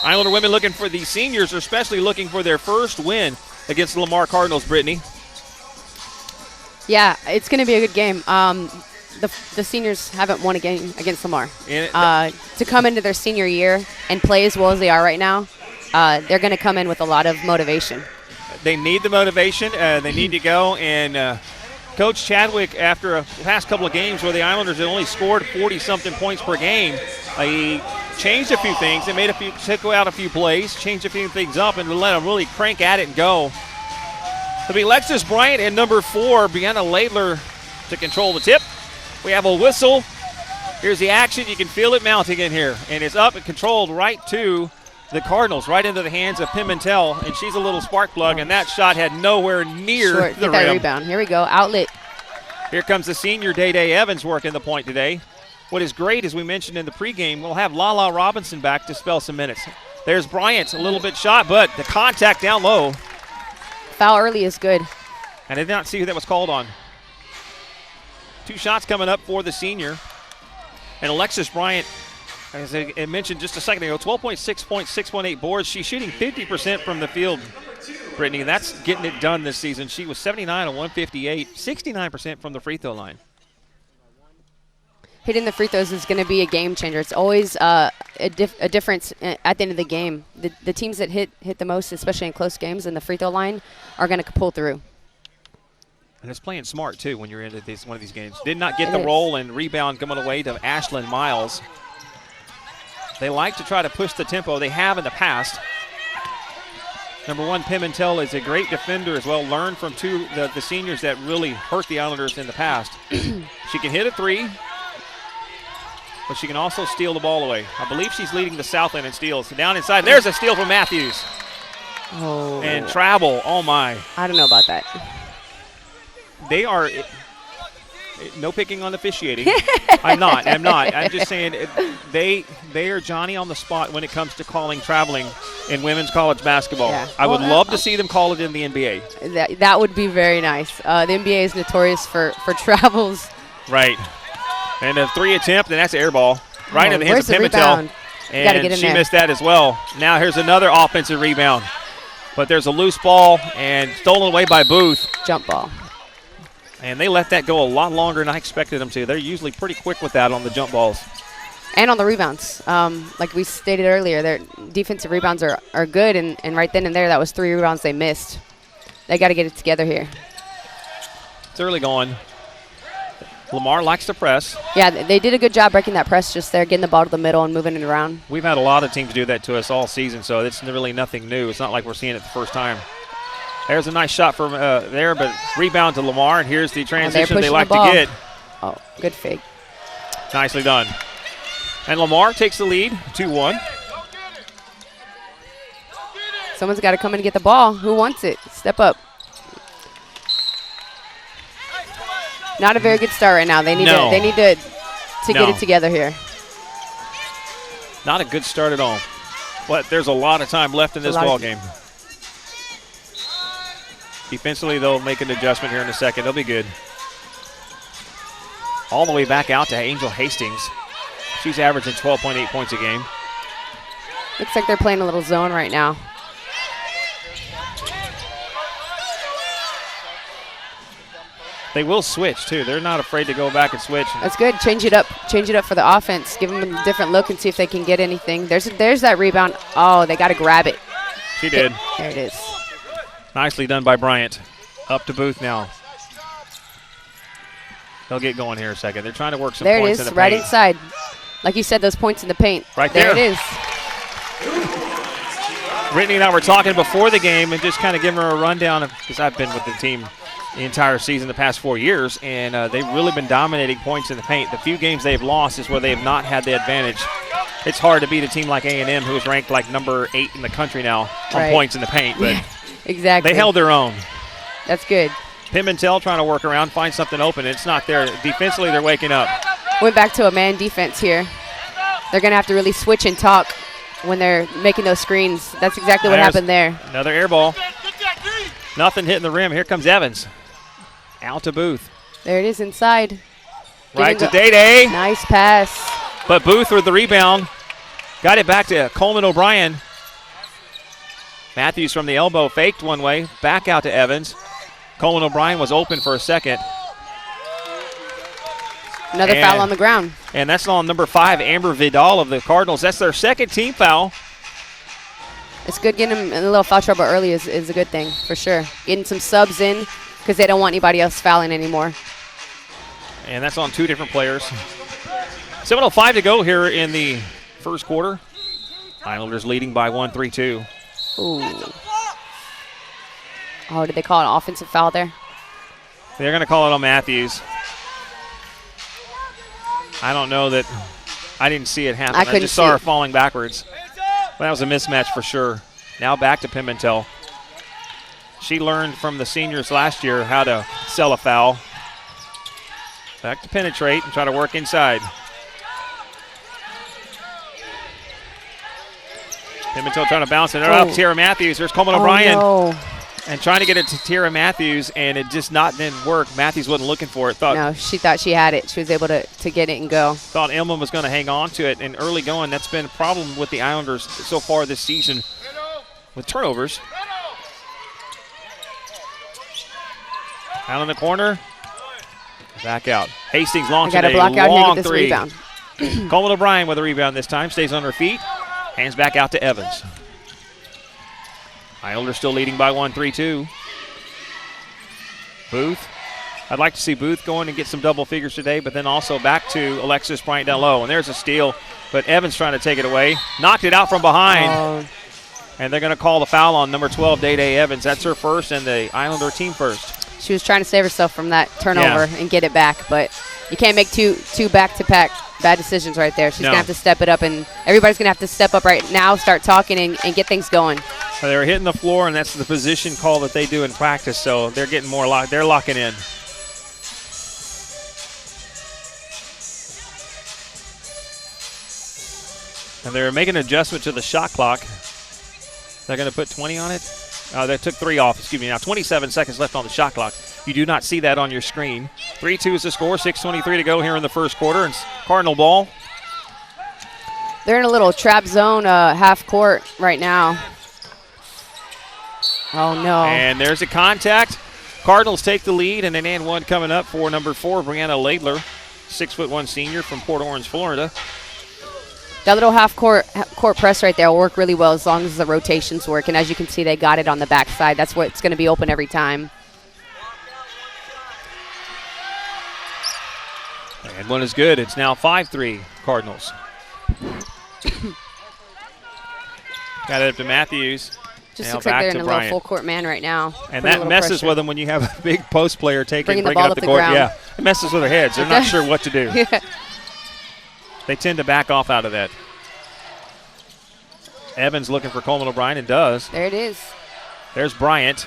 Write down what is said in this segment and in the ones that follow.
Islander women looking for the seniors, especially looking for their first win against the Lamar Cardinals, Brittany. Yeah, it's going to be a good game. The seniors haven't won a game against Lamar. To come into their senior year and play as well as they are right now, they're going to come in with a lot of motivation. They need the motivation. They need to go. And Coach Chadwick, after a past couple of games where the Islanders had only scored 40-something points per game, he changed a few things. They took out a few plays, changed a few things up, and let them really crank at it and go. It'll be Alexis Bryant and number 4, Brianna Laidler, to control the tip. We have a whistle. Here's the action. You can feel it mounting in here. And it's up and controlled right to the Cardinals, right into the hands of Pimentel. And she's a little spark plug, and that shot had nowhere near the rim. That rebound. Here we go. Outlet. Here comes the senior Day-Day Evans working the point today. What is great, as we mentioned in the pregame, we'll have Lala Robinson back to spell some minutes. There's Bryant, a little bit shot, but the contact down low. Foul early is good. And I did not see who that was called on. 2 shots coming up for the senior. And Alexis Bryant, as I mentioned just a second ago, 12.6 points, 6.8 boards. She's shooting 50% from the field, Brittany, and that's getting it done this season. She was 79 on 158, 69% from the free throw line. Hitting the free throws is going to be a game changer. It's always a difference at the end of the game. The teams that hit the most, especially in close games in the free throw line, are going to pull through. And it's playing smart, too, when you're into one of these games. Did not get the roll and rebound coming away to Ashlyn Miles. They like to try to push the tempo. They have in the past. Number 1, Pimentel, is a great defender as well. Learned from the seniors that really hurt the Islanders in the past. She can hit a 3, but she can also steal the ball away. I believe she's leading the Southland in steals. Down inside, there's a steal from Matthews. Oh. And travel, oh my. I don't know about that. They are, no picking on officiating. I'm not. I'm just saying they are Johnny on the spot when it comes to calling traveling in women's college basketball. Yeah. I would love to see them call it in the NBA. That would be very nice. The NBA is notorious for travels. Right. And a 3 attempt, and that's an air ball. Right in the hands of Pimentel. And she missed that as well. Now here's another offensive rebound. But there's a loose ball and stolen away by Booth. Jump ball. And they let that go a lot longer than I expected them to. They're usually pretty quick with that on the jump balls. And on the rebounds. Like we stated earlier, their defensive rebounds are good, and right then and there, that was 3 rebounds they missed. They got to get it together here. It's early going. Lamar likes to press. Yeah, they did a good job breaking that press just there, getting the ball to the middle and moving it around. We've had a lot of teams do that to us all season, so it's really nothing new. It's not like we're seeing it the first time. There's a nice shot from there, but rebound to Lamar, and here's the transition they like to get. Oh, good fake. Nicely done. And Lamar takes the lead, 2-1. Someone's got to come in and get the ball. Who wants it? Step up. Not a very good start right now. They need to get it together here. Not a good start at all. But there's a lot of time left in this ball game. Defensively, they'll make an adjustment here in a second. They'll be good. All the way back out to Angel Hastings. She's averaging 12.8 points a game. Looks like they're playing a little zone right now. They will switch, too. They're not afraid to go back and switch. That's good. Change it up for the offense. Give them a different look and see if they can get anything. There's that rebound. Oh, they got to grab it. She did. There it is. Nicely done by Bryant. Up to Booth now. They'll get going here in a second. They're trying to work some points in the paint. Right inside. Like you said, those points in the paint. Right there. There it is. Brittany and I were talking before the game and just kind of giving her a rundown because I've been with the team the entire season the past 4 years, and they've really been dominating points in the paint. The few games they've lost is where they have not had the advantage. It's hard to beat a team like A&M, who is ranked like number 8 in the country now on points in the paint. But exactly. They held their own. That's good. Pimentel trying to work around, find something open. It's not there. Defensively, they're waking up. Went back to a man defense here. They're going to have to really switch and talk when they're making those screens. That's exactly what happened there. Another air ball. Nothing hitting the rim. Here comes Evans. Out to Booth. There it is inside. Right to Day-Day. Nice pass. But Booth with the rebound. Got it back to Coleman O'Brien. Matthews from the elbow faked one way, back out to Evans. Coleman O'Brien was open for a second. Another foul on the ground. And that's on number 5, Amber Vidal of the Cardinals. That's their second team foul. It's good getting them in a little foul trouble early is a good thing, for sure. Getting some subs in because they don't want anybody else fouling anymore. And that's on 2 different players. 7:05 to go here in the first quarter. Islanders leading by 1, 3-2. Ooh. Oh, did they call an offensive foul there? They're going to call it on Matthews. I don't know that. I didn't see it happen. I just saw her falling backwards. But that was a mismatch for sure. Now back to Pimentel. She learned from the seniors last year how to sell a foul. Back to penetrate and try to work inside. Pimentel trying to bounce it up. Tara Matthews. There's Coleman O'Brien. No. And trying to get it to Tara Matthews, and it just didn't work. Matthews wasn't looking for it. No, she thought she had it. She was able to get it and go. Thought Elman was going to hang on to it, and early going, that's been a problem with the Islanders so far this season with turnovers. Out in the corner. Back out. Hastings launching a long three. Rebound. Coleman O'Brien with a rebound this time. Stays on her feet. Hands back out to Evans. Islanders still leading by 1, 3-2. Booth. I'd like to see Booth going and get some double figures today, but then also back to Alexis Bryant down low. And there's a steal, but Evans trying to take it away. Knocked it out from behind. And they're going to call the foul on number 12, Day Evans. That's her first and the Islander team first. She was trying to save herself from that turnover and get it back, but you can't make two back-to-back bad decisions right there. She's going to have to step it up, and everybody's going to have to step up right now, start talking, and get things going. They were hitting the floor, and that's the position call that they do in practice, so they're getting more locked. They're locking in. And they're making an adjustment to the shot clock. They're going to put 20 on it. They took 3 off, excuse me. Now 27 seconds left on the shot clock. You do not see that on your screen. 3-2 is the score, 6:23 to go here in the first quarter. It's Cardinal ball. They're in a little trap zone half court right now. Oh, no. And there's a contact. Cardinals take the lead, and an and one coming up for number 4, Brianna Laidler, 6'1" senior from Port Orange, Florida. That little half court press right there will work really well as long as the rotations work. And as you can see, they got it on the backside. That's where it's going to be open every time. And one is good. It's now 5-3 Cardinals. Got it up to Matthews. Just looks like they're in a little full court man right now. And that messes with them when you have a big post player bringing the ball up the court. Ground. Yeah, it messes with their heads. They're not sure what to do. Yeah. They tend to back off out of that. Evans looking for Coleman O'Brien and does. There it is. There's Bryant.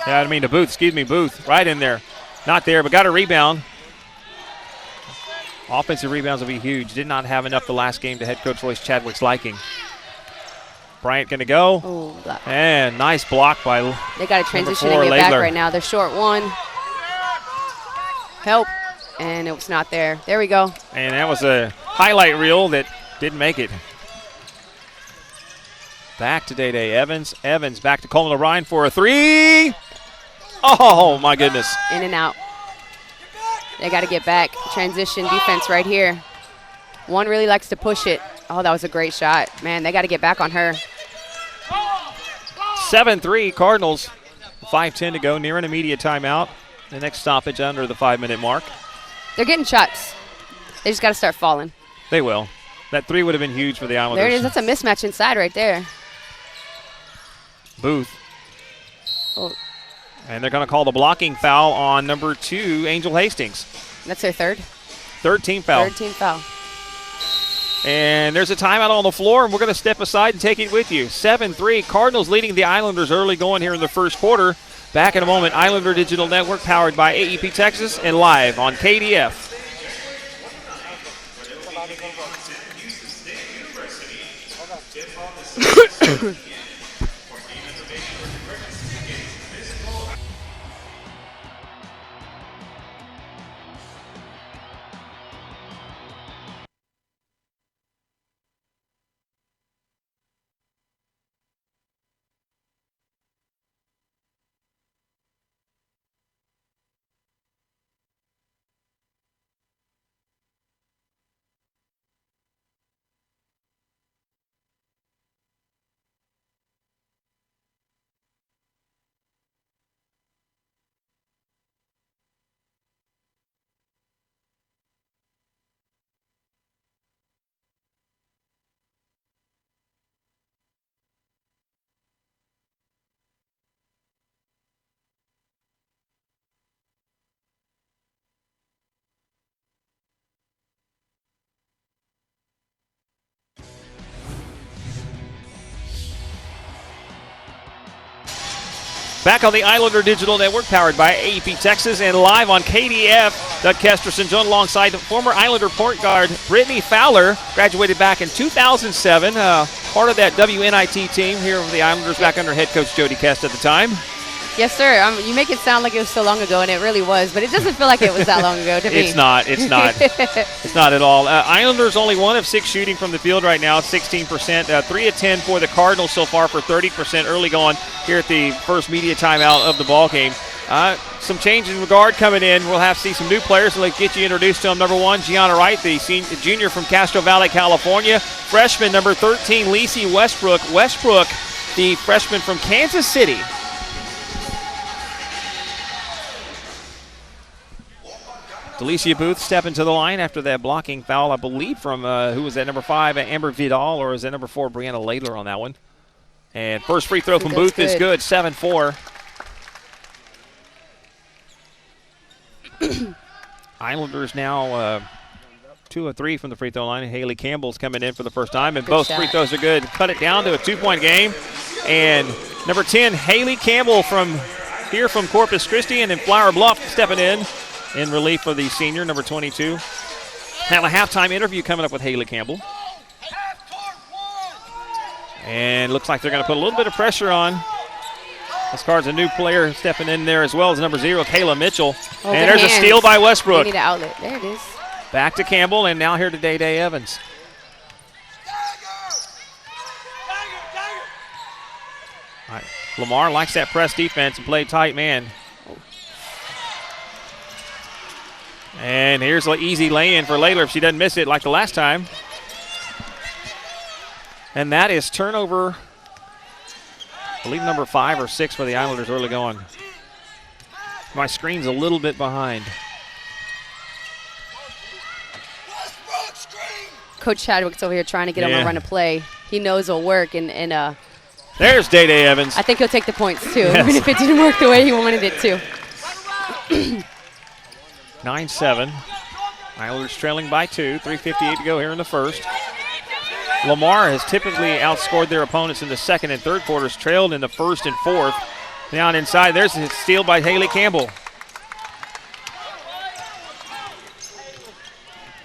Yeah, I mean to Booth. Excuse me, Booth. Right in there. Not there, but got a rebound. Offensive rebounds will be huge. Did not have enough the last game to head coach Royce Chadwick's liking. Bryant going to go. Ooh, and nice block by They got to transition and get back right now. They're short one. Help. And it was not there. There we go. And that was a highlight reel that didn't make it. Back to Day Evans. Evans back to Coleman O'Brien for a 3. Oh, my goodness. In and out. They got to get back. Transition defense right here. One really likes to push it. Oh, that was a great shot. Man, they got to get back on her. 7-3 Cardinals. 5:10 to go, near an immediate timeout. The next stoppage under the 5-minute mark. They're getting shots. They just got to start falling. They will. That 3 would have been huge for the Islanders. There it is. That's a mismatch inside right there. Booth. Oh. And they're going to call the blocking foul on number 2, Angel Hastings. That's their third? Third team foul. Third team foul. And there's a timeout on the floor, and we're going to step aside and take it with you. 7-3, Cardinals leading the Islanders early going here in the first quarter. Back in a moment, Islander Digital Network powered by AEP Texas and live on KDF. Back on the Islander Digital Network, powered by AEP Texas, and live on KDF. Doug Kesterson joined alongside former Islander point guard Brittany Fowler, graduated back in 2007, part of that WNIT team here with the Islanders, back under head coach Jody Kest at the time. Yes, sir. You make it sound like it was so long ago, and it really was, but it doesn't feel like it was that long ago to me. It's not. It's not at all. Islanders only 1 of 6 shooting from the field right now, 16%. 3 of 10 for the Cardinals so far for 30% early going here at the first media timeout of the ball game. Some change in regard coming in. We'll have to see some new players. Let's get you introduced to them. Number 1, Gianna Wright, the junior from Castro Valley, California. Freshman, number 13, Lacey Westbrook. Westbrook, the freshman from Kansas City. Delicia Booth stepping to the line after that blocking foul, I believe, from, who was that, number 5, Amber Vidal, or is that number 4, Brianna Ladler on that one? And first free throw from Booth is good, 7-4. Islanders now 2 of 3 from the free throw line. Haley Campbell's coming in for the first time, and both free throws are good. Cut it down to a 2-point game. And number 10, Haley Campbell from here from Corpus Christi, and then Flower Bluff stepping in relief of the senior, number 22. Have a halftime interview coming up with Haley Campbell. And looks like they're going to put a little bit of pressure on. This card's a new player stepping in there as well as number 0, Kayla Mitchell. And there's a steal by Westbrook. They need an outlet. There it is. Back to Campbell, and now here to Day Evans. All right. Lamar likes that press defense and play tight man. And here's an easy lay-in for Layler if she doesn't miss it like the last time. And that is turnover, I believe, number 5 or 6 for the Islanders early going. My screen's a little bit behind. Coach Chadwick's over here trying to get him a run of play. He knows it'll work, and there's Day Evans. I think he'll take the points too, even if it didn't work the way he wanted it to. 9-7. Islanders trailing by 2. 3:58 to go here in the first. Lamar has typically outscored their opponents in the second and third quarters, trailed in the first and fourth. Down inside, there's a steal by Haley Campbell.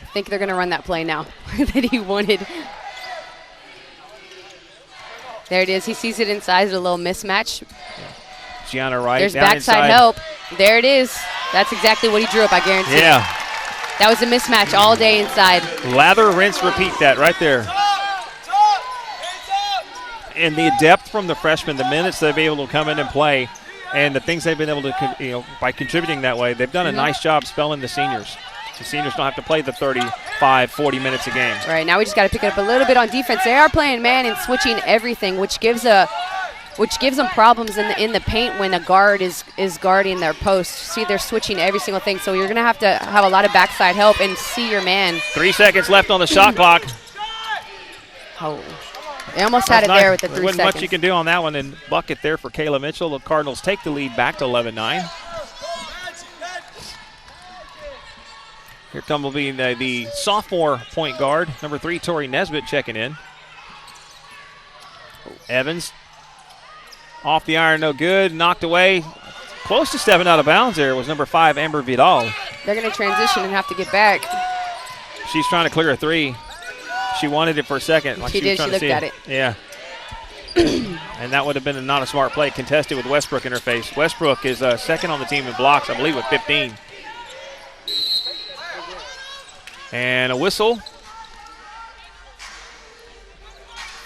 I think they're going to run that play now that he wanted. There it is. He sees it inside, a little mismatch. Gianna Wright. There's backside help. There it is. That's exactly what he drew up, I guarantee. Yeah. That was a mismatch all day inside. Lather, rinse, repeat that right there. And the depth from the freshmen, the minutes they've been able to come in and play, and the things they've been able to, by contributing that way, they've done a nice job spelling the seniors. The seniors don't have to play the 35, 40 minutes a game. Right, now we just got to pick it up a little bit on defense. They are playing man and switching everything, which gives them problems in the paint when a guard is guarding their post. See, they're switching every single thing, so you're going to have a lot of backside help and see your man. 3 seconds left on the shot clock. Oh, they almost had it there with the 3 seconds. There wasn't much you can do on that one, and bucket there for Kayla Mitchell. The Cardinals take the lead back to 11-9. Here will be the sophomore point guard, number 3, Tori Nesbitt, checking in. Evans off the iron, no good, knocked away. Close to stepping out of bounds there was number 5, Amber Vidal. They're going to transition and have to get back. She's trying to clear a 3. She wanted it for a second. She did. She looked at it. Yeah. And that would have been not a smart play, contested with Westbrook in her face. Westbrook is second on the team in blocks, I believe, with 15. And a whistle.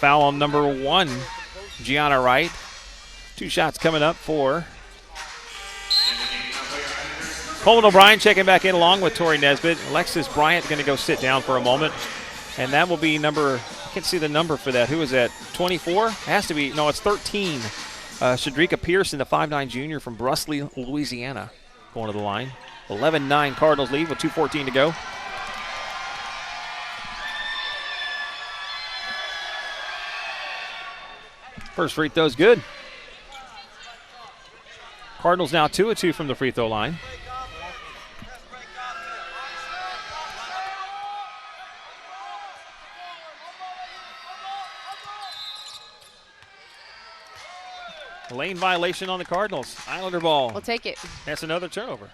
Foul on number 1, Gianna Wright. 2 shots coming up for Coleman O'Brien, checking back in along with Tori Nesbitt. Alexis Bryant going to go sit down for a moment. And that will be number, I can't see the number for that. Who is that? 24? It has to be, no, it's 13. Shadrika Pearson, the 5'9 junior from Brusley, Louisiana, going to the line. 11-9 Cardinals lead with 2:14 to go. First free throw's good. Cardinals now 2 of 2 from the free throw line. Lane violation on the Cardinals. Islander ball. We'll take it. That's another turnover.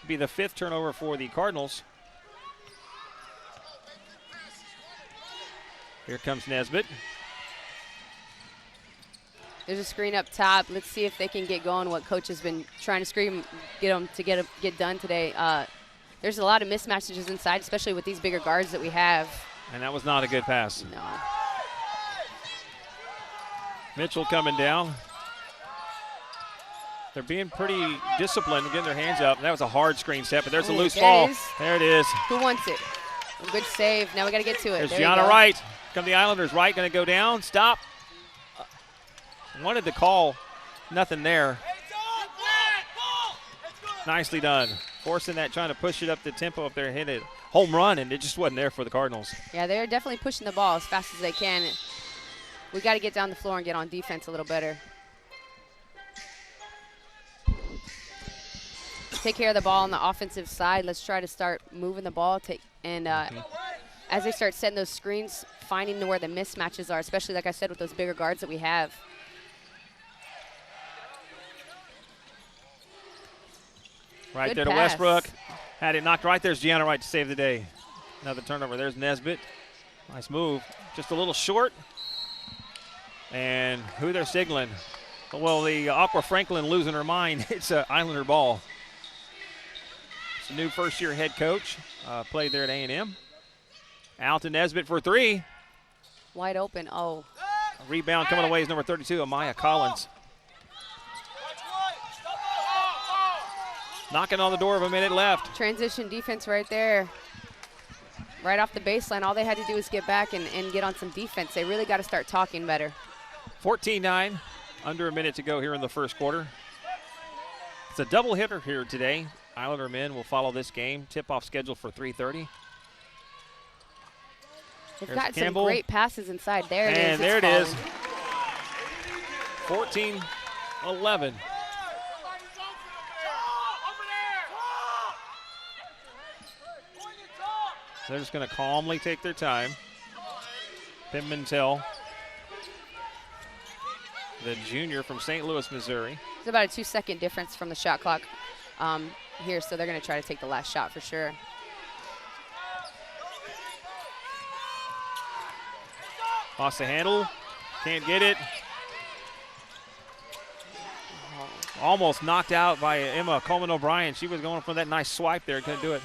Be the 5th turnover for the Cardinals. Here comes Nesbitt. There's a screen up top. Let's see if they can get going. What coach has been trying to screen, get them to get done today. There's a lot of mismatches inside, especially with these bigger guards that we have. And that was not a good pass. No. Mitchell coming down. They're being pretty disciplined, getting their hands up. That was a hard screen set, but there's a loose ball. There it is. Who wants it? A good save. Now we got to get to it. There's Gianna Wright. Come the Islanders. Wright going to go down. Stop. Wanted to call. Nothing there. Nicely done. Forcing that, trying to push it up the tempo up there, hit it. Home run, and it just wasn't there for the Cardinals. Yeah, they're definitely pushing the ball as fast as they can. We got to get down the floor and get on defense a little better. Take care of the ball on the offensive side. Let's try to start moving the ball. As they start setting those screens, finding where the mismatches are, especially, like I said, with those bigger guards that we have. Right Good there to pass. Westbrook. Had it knocked right. There's Gianna Wright to save the day. Another turnover. There's Nesbitt. Nice move. Just a little short. And who they're signaling? Well, the Aqua Franklin losing her mind. It's an Islander ball. It's a new first-year head coach. Played there at A&M. Out to Nesbitt for 3. Wide open. Oh. A rebound coming away is number 32, Amaya Collins. Knocking on the door of a minute left. Transition defense right there. Right off the baseline, all they had to do was get back and get on some defense. They really got to start talking better. 14-9, under a minute to go here in the first quarter. It's a double hitter here today. Islander men will follow this game. Tip-off scheduled for 3:30. They've got some great passes inside. There it is. And there it is. 14-11. They're just going to calmly take their time. Pimentel, the junior from St. Louis, Missouri. It's about a 2-second difference from the shot clock here, so they're going to try to take the last shot for sure. Lost the handle. Can't get it. Almost knocked out by Emma Coleman O'Brien. She was going for that nice swipe there. Couldn't do it.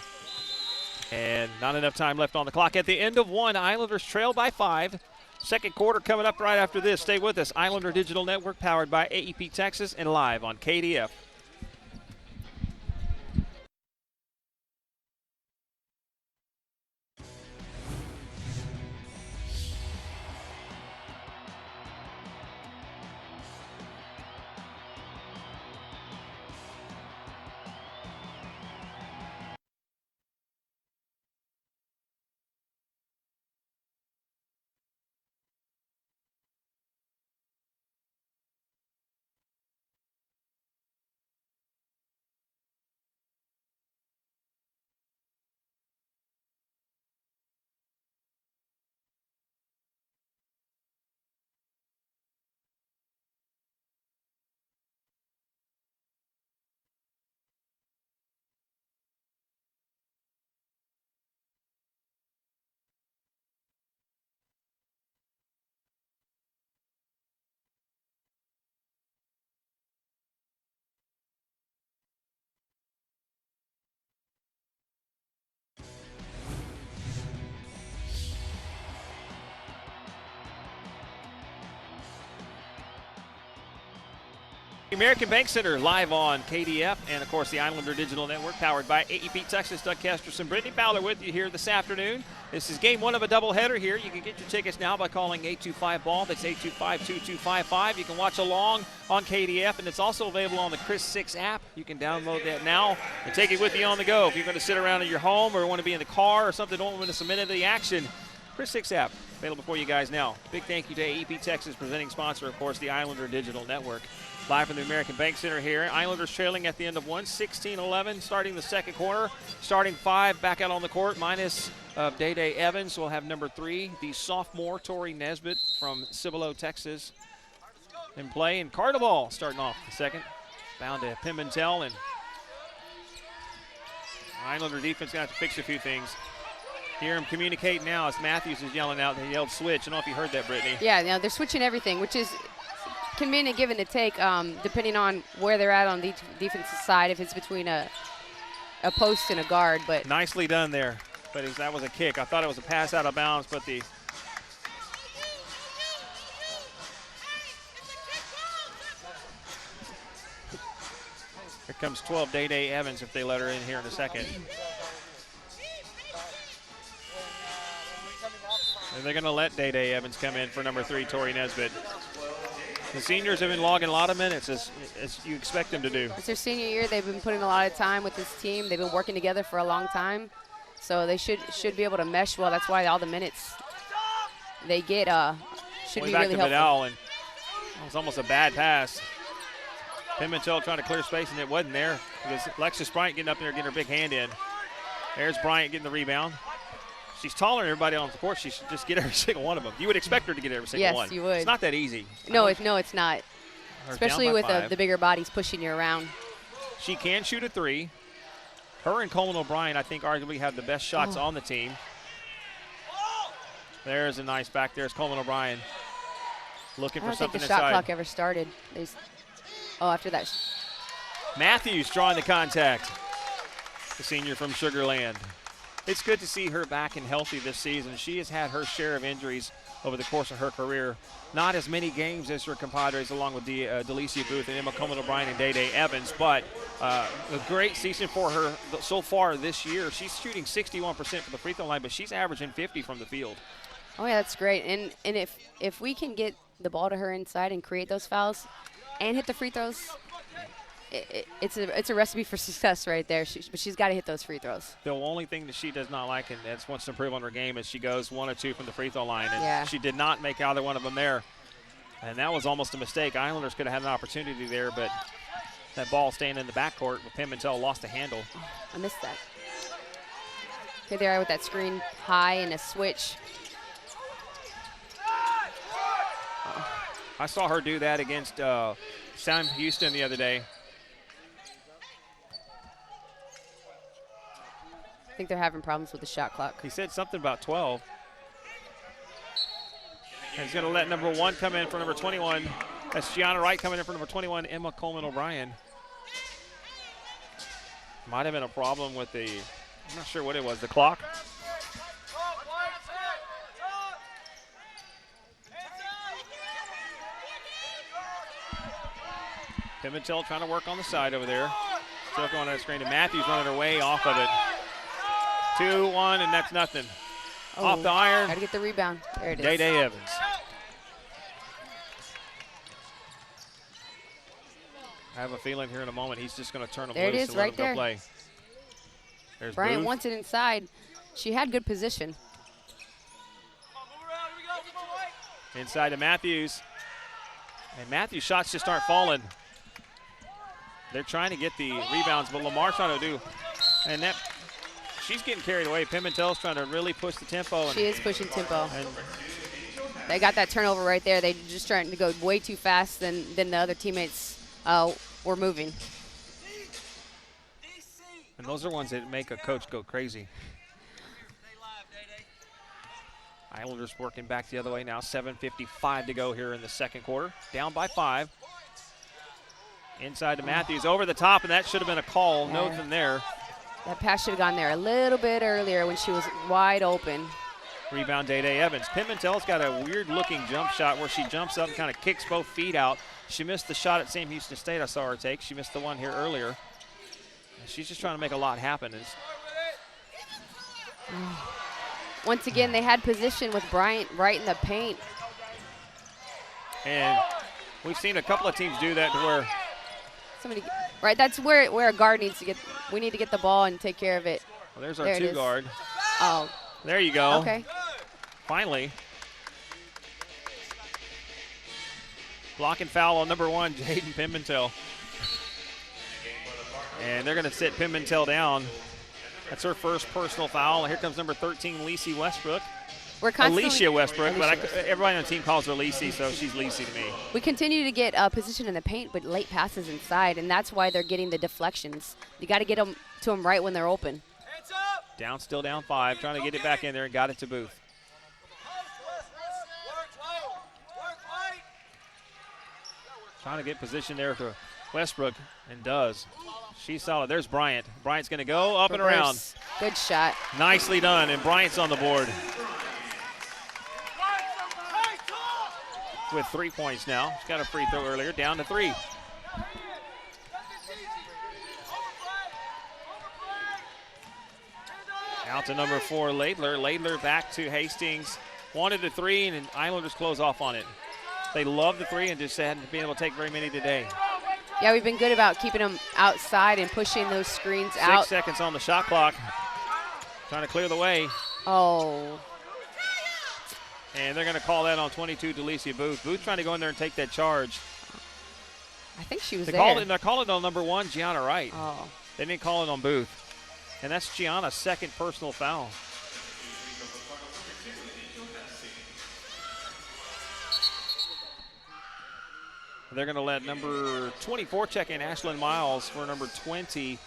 And not enough time left on the clock. At the end of 1, Islanders trail by 5. Second quarter coming up right after this. Stay with us. Islander Digital Network powered by AEP Texas and live on KDF. American Bank Center live on KDF and, of course, the Islander Digital Network powered by AEP Texas. Doug Kesterson, Brittany Fowler with you here this afternoon. This is game 1 of a doubleheader here. You can get your tickets now by calling 825-BALL. That's 825-2255. You can watch along on KDF, and it's also available on the Chris 6 app. You can download that now and take it with you on the go. If you're going to sit around in your home or want to be in the car or something, don't want to miss a minute of the action, Chris 6 app available for you guys now. Big thank you to AEP Texas, presenting sponsor, of course, the Islander Digital Network. Live from the American Bank Center here. Islanders trailing at the end of 1, 16-11, starting the second quarter. Starting 5 back out on the court, minus Day-Day Evans. We'll have number 3, the sophomore Tori Nesbitt from Cibolo, Texas. in play, and Cardinal ball starting off the second. Bound to Pimentel, and Islander defense going to have to fix a few things. Hear him communicate now as Matthews is yelling out. They yelled switch. I don't know if you heard that, Brittany. Yeah, they're switching everything, which is can be a give and a take depending on where they're at on the defensive side, if it's between a post and a guard. But nicely done there. But that was a kick. I thought it was a pass out of bounds, but the here comes 12 Day Evans if they let her in here in a second. And they're going to let Day Evans come in for number 3, Tori Nesbitt. The seniors have been logging a lot of minutes as you expect them to do. It's their senior year. They've been putting a lot of time with this team. They've been working together for a long time. So they should be able to mesh well. That's why all the minutes they get should be really helpful. Vidal, and it was almost a bad pass. Pimentel trying to clear space, and it wasn't there because Alexis Bryant getting up there, getting her big hand in. There's Bryant getting the rebound. She's taller than everybody on the court. She should just get every single one of them. You would expect her to get every single one. Yes, you would. It's not that easy. No, it's not. Especially with the bigger bodies pushing you around. She can shoot a 3. Her and Coleman O'Brien, I think, arguably have the best shots on the team. There's a nice back. There's Coleman O'Brien looking for something inside. I don't think the shot clock ever started. After that. Matthews drawing the contact. The senior from Sugar Land. It's good to see her back and healthy this season. She has had her share of injuries over the course of her career. Not as many games as her compadres, along with Delicia Booth and Emma Coleman O'Brien and Day Evans, but a great season for her so far this year. She's shooting 61% from the free throw line, but she's averaging 50 from the field. Oh, yeah, that's great. And if we can get the ball to her inside and create those fouls and hit the free throws, it's a recipe for success right there. But she's got to hit those free throws. The only thing that she does not like, and that's wants to improve on her game, is she goes 1 or 2 from the free throw line. And she did not make either one of them there. And that was almost a mistake. Islanders could have had an opportunity there, but that ball staying in the backcourt with Pimentel lost a handle. Oh, I missed that. Okay, there with that screen high and a switch. I saw her do that against Sam Houston the other day. I think they're having problems with the shot clock. He said something about 12. And he's going to let number 1 come in for number 21. That's Gianna Wright coming in for number 21, Emma Coleman O'Brien. Might have been a problem with I'm not sure what it was, the clock. Pimentel trying to work on the side over there. Still going on that screen, and Matthews running her way off of it. 2-1, and that's nothing. Off the iron. Got to get the rebound. There it is. Day Evans. I have a feeling here in a moment he's just going to turn them loose and let them go play. There's Bryant Booth. wants it inside. She had good position. Inside to Matthews. And Matthews' shots just aren't falling. They're trying to get the rebounds, but Lamar's trying to do. And she's getting carried away. Pimentel's trying to really push the tempo. She is pushing tempo. And they got that turnover right there. They just trying to go way too fast than the other teammates were moving. And those are ones that make a coach go crazy. Islanders working back the other way now. 7:55 to go here in the second quarter. Down by 5. Inside to Matthews, over the top, and that should have been a call. Yeah. Nothing there. That pass should have gone there a little bit earlier when she was wide open. Rebound, Day Evans. Pimentel's got a weird-looking jump shot where she jumps up and kind of kicks both feet out. She missed the shot at Sam Houston State I saw her take. She missed the one here earlier. She's just trying to make a lot happen. Once again, they had position with Bryant right in the paint. And we've seen a couple of teams do that to where right, that's where a guard needs to get. We need to get the ball and take care of it. Well, there's our 2 guard. Oh. There you go. Okay. Finally. Block and foul on number 1, Jaden Pimentel. And they're going to sit Pimentel down. That's her first personal foul. Here comes number 13, Lacey Westbrook. we're constantly Alicia Westbrook, Alicia but everybody on the team calls her Lacey, so she's Lacey to me. We continue to get position in the paint, but late passes inside, and that's why they're getting the deflections. You got to get them to them right when they're open. Still down 5, trying to get it back in there and got it to Booth. Trying to get position there for Westbrook, and does. She's solid. There's Bryant. Bryant's going to go up and around. Good shot. Nicely done, and Bryant's on the board with 3 points now. She's got a free throw earlier, down to 3. Out to number 4, Laidler. Laidler back to Hastings. Wanted a 3, and Islanders close off on it. They love the 3 and just hadn't been able to take very many today. Yeah, we've been good about keeping them outside and pushing those screens out. 6 seconds on the shot clock. Trying to clear the way. Oh. And they're going to call that on 22, Delicia Booth. Booth trying to go in there and take that charge. I think she was They're calling it on number 1, Gianna Wright. Oh. They didn't call it on Booth. And that's Gianna's second personal foul. They're going to let number 24 check in, Ashlyn Miles, for number 20,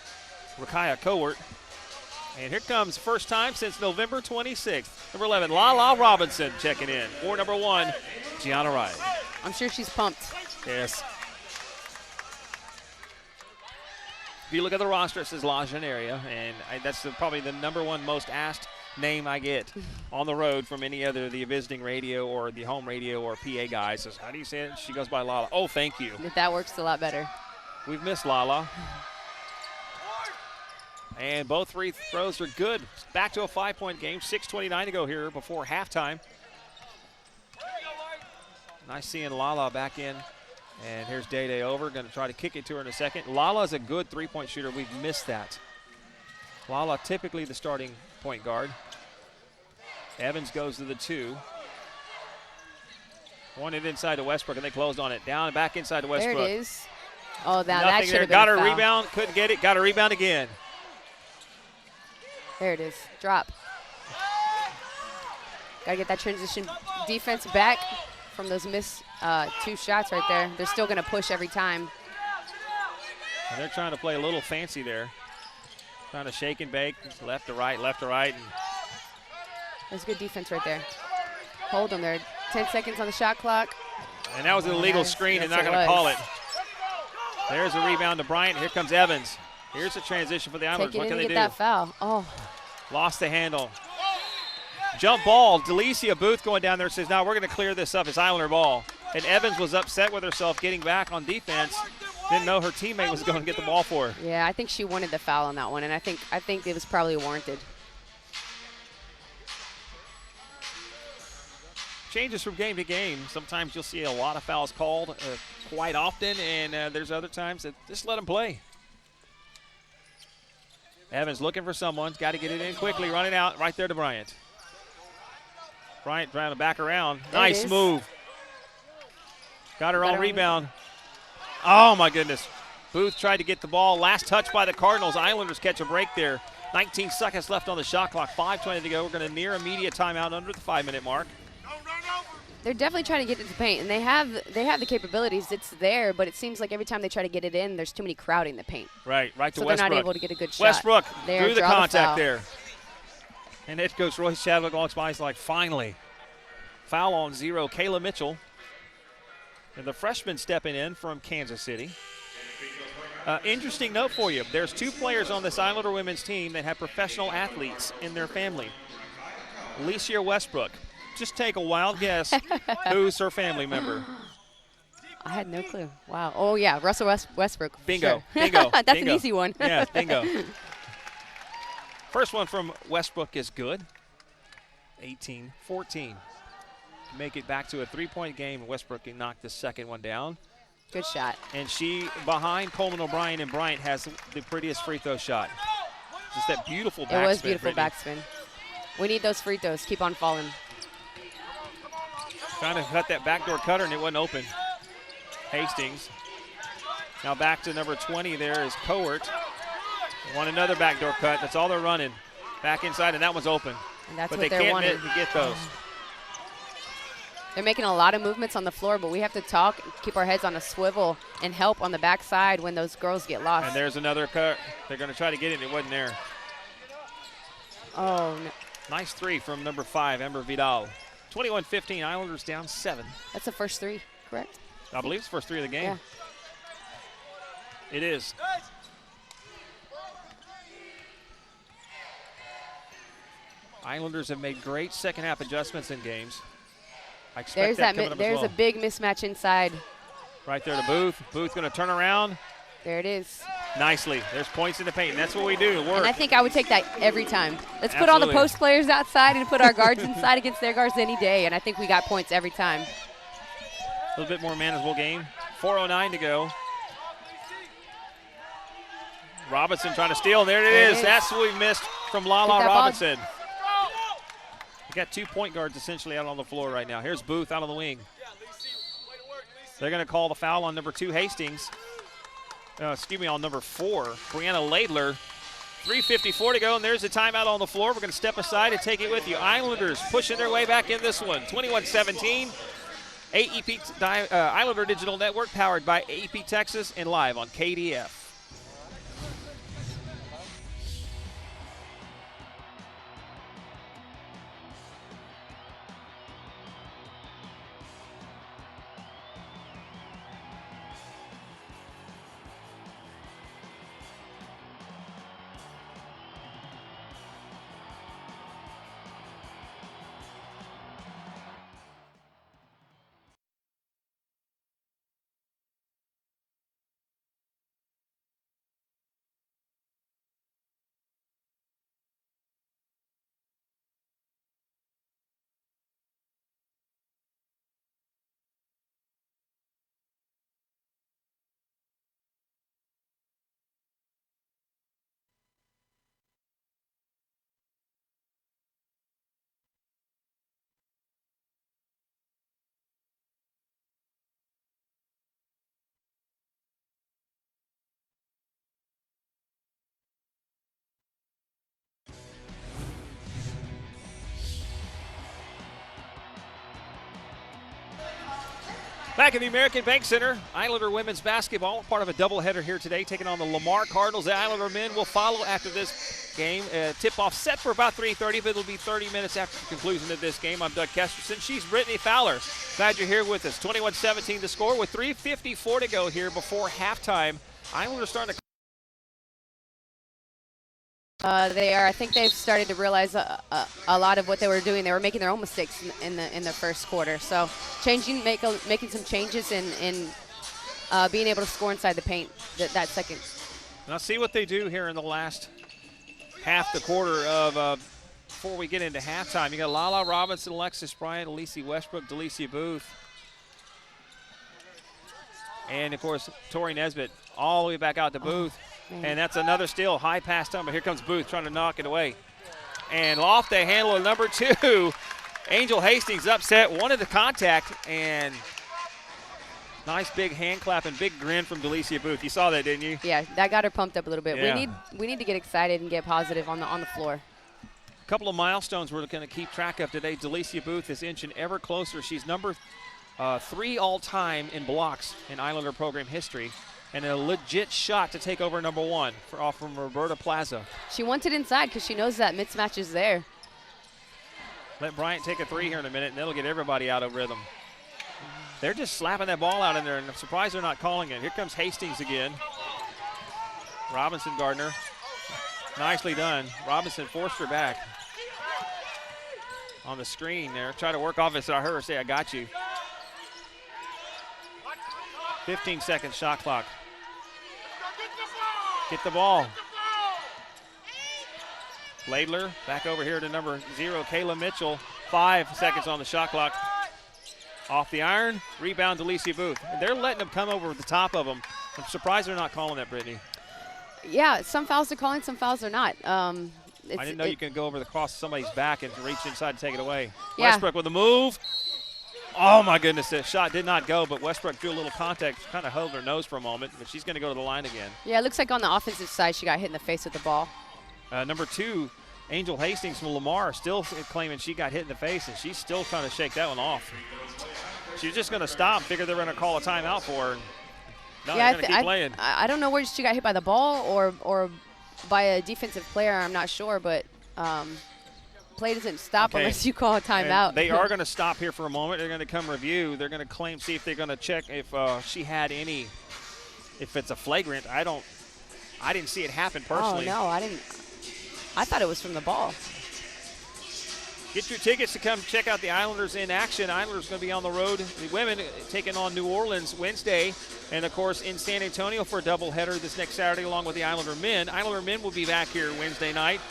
Rakaya Cowart. And here comes first time since November 26th. Number 11, Lala Robinson checking in. For number 1, Gianna Wright. I'm sure she's pumped. Yes. If you look at the roster, it says La Genaria, and that's probably the number 1 most asked name I get on the road from any other the visiting radio or the home radio or PA guys. Says, how do you say it? She goes by Lala. Oh, thank you. That works a lot better. We've missed Lala. And both free throws are good. Back to a 5-point game. 6:29 to go here before halftime. Nice seeing Lala back in. And here's Day over. Going to try to kick it to her in a second. Lala's a good 3-point shooter. We've missed that. Lala typically the starting point guard. Evans goes to the 2. Wanted inside to Westbrook, and they closed on it. Down and back inside to Westbrook. There it is. Oh, that Nothing should there. have been Got a her foul. rebound. Couldn't get it. Got a rebound again. There it is. Drop. Got to get that transition defense back from those missed 2 shots right there. They're still going to push every time. And they're trying to play a little fancy there. Trying to shake and bake, left to right, left to right. And there's good defense right there. Hold them there. 10 seconds on the shot clock. And that was an illegal screen, and not going to call it. There's a rebound to Bryant. Here comes Evans. Here's a transition for the Islanders. Take it what in can and they get do? that foul. Oh. Lost the handle. Jump ball. Delicia Booth going down there says, now we're going to clear this up. It's Islander ball. And Evans was upset with herself getting back on defense. Didn't know her teammate was going to get the ball for her. Yeah, I think she wanted the foul on that one, and I think it was probably warranted. Changes from game to game. Sometimes you'll see a lot of fouls called quite often, and there's other times that just let them play. Evans looking for someone. Got to get it in quickly. Running out right there to Bryant. Bryant trying to back around. Nice move. Got her on rebound. Oh, my goodness. Booth tried to get the ball. Last touch by the Cardinals. Islanders catch a break there. 19 seconds left on the shot clock. 5:20 to go. We're going to near immediate timeout under the 5-minute mark. They're definitely trying to get it to paint, and they have the capabilities. It's there, but it seems like every time they try to get it in, there's too many crowding the paint. Right to so Westbrook. They're not able to get a good shot. Westbrook there, drew the draw contact the there. And head coach Royce Chadwick walks by. He's like, finally. Foul on 0, Kayla Mitchell. And the freshman stepping in from Kansas City. Interesting note for you. There's 2 players on this Islander women's team that have professional athletes in their family. Alicia Westbrook. Just take a wild guess who's her family member. I had no clue. Wow. Oh, yeah, Russell Westbrook. Bingo. Sure. Bingo. That's bingo. an easy one. Yeah, bingo. First one from Westbrook is good. 18-14. Make it back to a 3-point game. Westbrook can knock the second one down. Good shot. And she, behind Coleman O'Brien and Bryant, has the prettiest free throw shot. Just that beautiful backspin. It was beautiful Brittany. backspin. We need those free throws. Keep on falling. Trying to cut that backdoor cutter, and it wasn't open. Hastings. Now back to number 20 there is Cowart. Want another backdoor cut. That's all they're running. Back inside, and that one's open. And that's but what they they're can't wanting. get those. They're making a lot of movements on the floor, but we have to talk, keep our heads on a swivel, and help on the backside when those girls get lost. And there's another cut. They're going to try to get it. It wasn't there. Oh, no. Nice three from number 5, Ember Vidal. 21-15, Islanders down 7. That's the first 3, correct? I believe it's the first 3 of the game. Yeah. It is. Islanders have made great second half adjustments in games. I expect that coming up There's as well. a big mismatch inside. Right there to Booth. Booth going to turn around. There it is. Nicely. There's points in the paint. And that's what we do. Work. And I think I would take that every time. Let's put all the post players outside and put our guards inside against their guards any day. And I think we got points every time. A little bit more manageable game. 4:09 to go. Robinson trying to steal. There it is. That's what we missed from Lala Robinson. We got 2 point guards essentially out on the floor right now. Here's Booth out on the wing. They're going to call the foul on number 2, Hastings. On number 4, Brianna Laidler. 3:54 to go, and there's a timeout on the floor. We're going to step aside and take it with you. Islanders pushing their way back in this one. 21-17. AEP Islander Digital Network powered by AEP Texas and live on KDF. Back at the American Bank Center, Islander women's basketball, part of a doubleheader here today, taking on the Lamar Cardinals. The Islander men will follow after this game. Tip-off set for about 3:30, but it'll be 30 minutes after the conclusion of this game. I'm Doug Kesterson. She's Brittany Fowler. Glad you're here with us. 21-17 to score with 3:54 to go here before halftime. Islanders starting to... I think they've started to realize a lot of what they were doing. They were making their own mistakes in the first quarter. So making some changes and being able to score inside the paint that second. Now see what they do here in the last half the quarter of before we get into halftime. You got Lala Robinson, Alexis Bryant, Alicia Westbrook, Delicia Booth, and of course Tori Nesbitt all the way back out to Booth. And that's another steal, high pass time, but here comes Booth trying to knock it away. And off the handle of number 2, Angel Hastings upset, wanted the contact, and nice big hand clap and big grin from Delicia Booth. You saw that, didn't you? Yeah, that got her pumped up a little bit. Yeah. We need to get excited and get positive on the floor. A couple of milestones we're going to keep track of today. Delicia Booth is inching ever closer. She's number 3 all-time in blocks in Islander program history. And a legit shot to take over number 1 off from Roberta Plaza. She wants it inside because she knows that mismatch is there. Let Bryant take a 3 here in a minute, and that'll get everybody out of rhythm. They're just slapping that ball out in there, and I'm surprised they're not calling it. Here comes Hastings again. Robinson Gardner. Nicely done. Robinson forced her back. On the screen there. Try to work off it, so I heard her say, I got you. 15-second shot clock. Get the ball. Laidler back over here to number 0, Kayla Mitchell. 5 seconds on the shot clock. Off the iron, rebound to Alicia Booth. They're letting them come over the top of them. I'm surprised they're not calling that, Brittany. Yeah, some fouls are calling, some fouls are not. I didn't know you can go over the cross somebody's back and reach inside and take it away. Yeah. Westbrook with a move. Oh, my goodness, that shot did not go, but Westbrook drew a little contact, kind of held her nose for a moment, but she's going to go to the line again. Yeah, it looks like on the offensive side she got hit in the face with the ball. Number 2, Angel Hastings from Lamar still claiming she got hit in the face, and she's still trying to shake that one off. She was just going to stop, figured they were going to call a timeout for her. No, they're going to keep playing. I don't know where she got hit by the ball or by a defensive player. I'm not sure, but play doesn't stop unless you call a timeout. And they are going to stop here for a moment. They're going to come review. They're going to claim, see if they're going to check if she had any, if it's a flagrant. I didn't see it happen personally. Oh, no, I didn't. I thought it was from the ball. Get your tickets to come check out the Islanders in action. Islanders going to be on the road. The women taking on New Orleans Wednesday. And, of course, in San Antonio for a doubleheader this next Saturday along with the Islander men. Islander men will be back here Wednesday night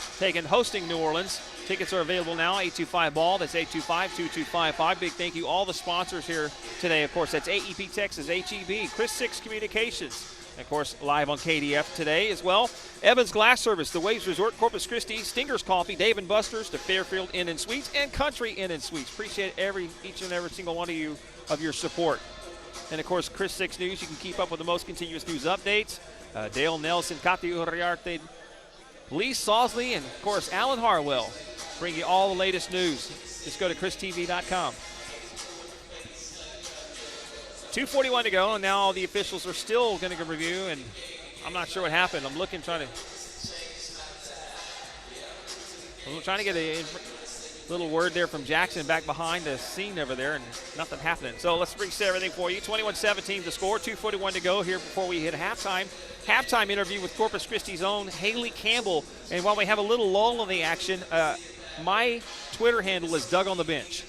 hosting New Orleans. Tickets are available now, 825-BALL. That's 825-2255. Big thank you all the sponsors here today. Of course, that's AEP Texas, HEB, Chris Six Communications. And, of course, live on KDF today as well. Evans Glass Service, The Waves Resort, Corpus Christi, Stinger's Coffee, Dave & Buster's, the Fairfield Inn and Suites, and Country Inn and Suites. Appreciate each and every single one of you of your support. And, of course, Chris Six News, you can keep up with the most continuous news updates. Dale Nelson, Kati Uriarte, Lee Sausley, and, of course, Alan Harwell bring you all the latest news. Just go to christv.com. 2:41 to go, and now the officials are still going to review, and I'm not sure what happened. I'm trying to get a little word there from Jackson back behind the scene over there, and nothing happening. So let's reset everything for you. 21-17 the score, 2:41 to go here before we hit halftime. Halftime interview with Corpus Christi's own Haley Campbell. And while we have a little lull in the action, my Twitter handle is Doug on the Bench.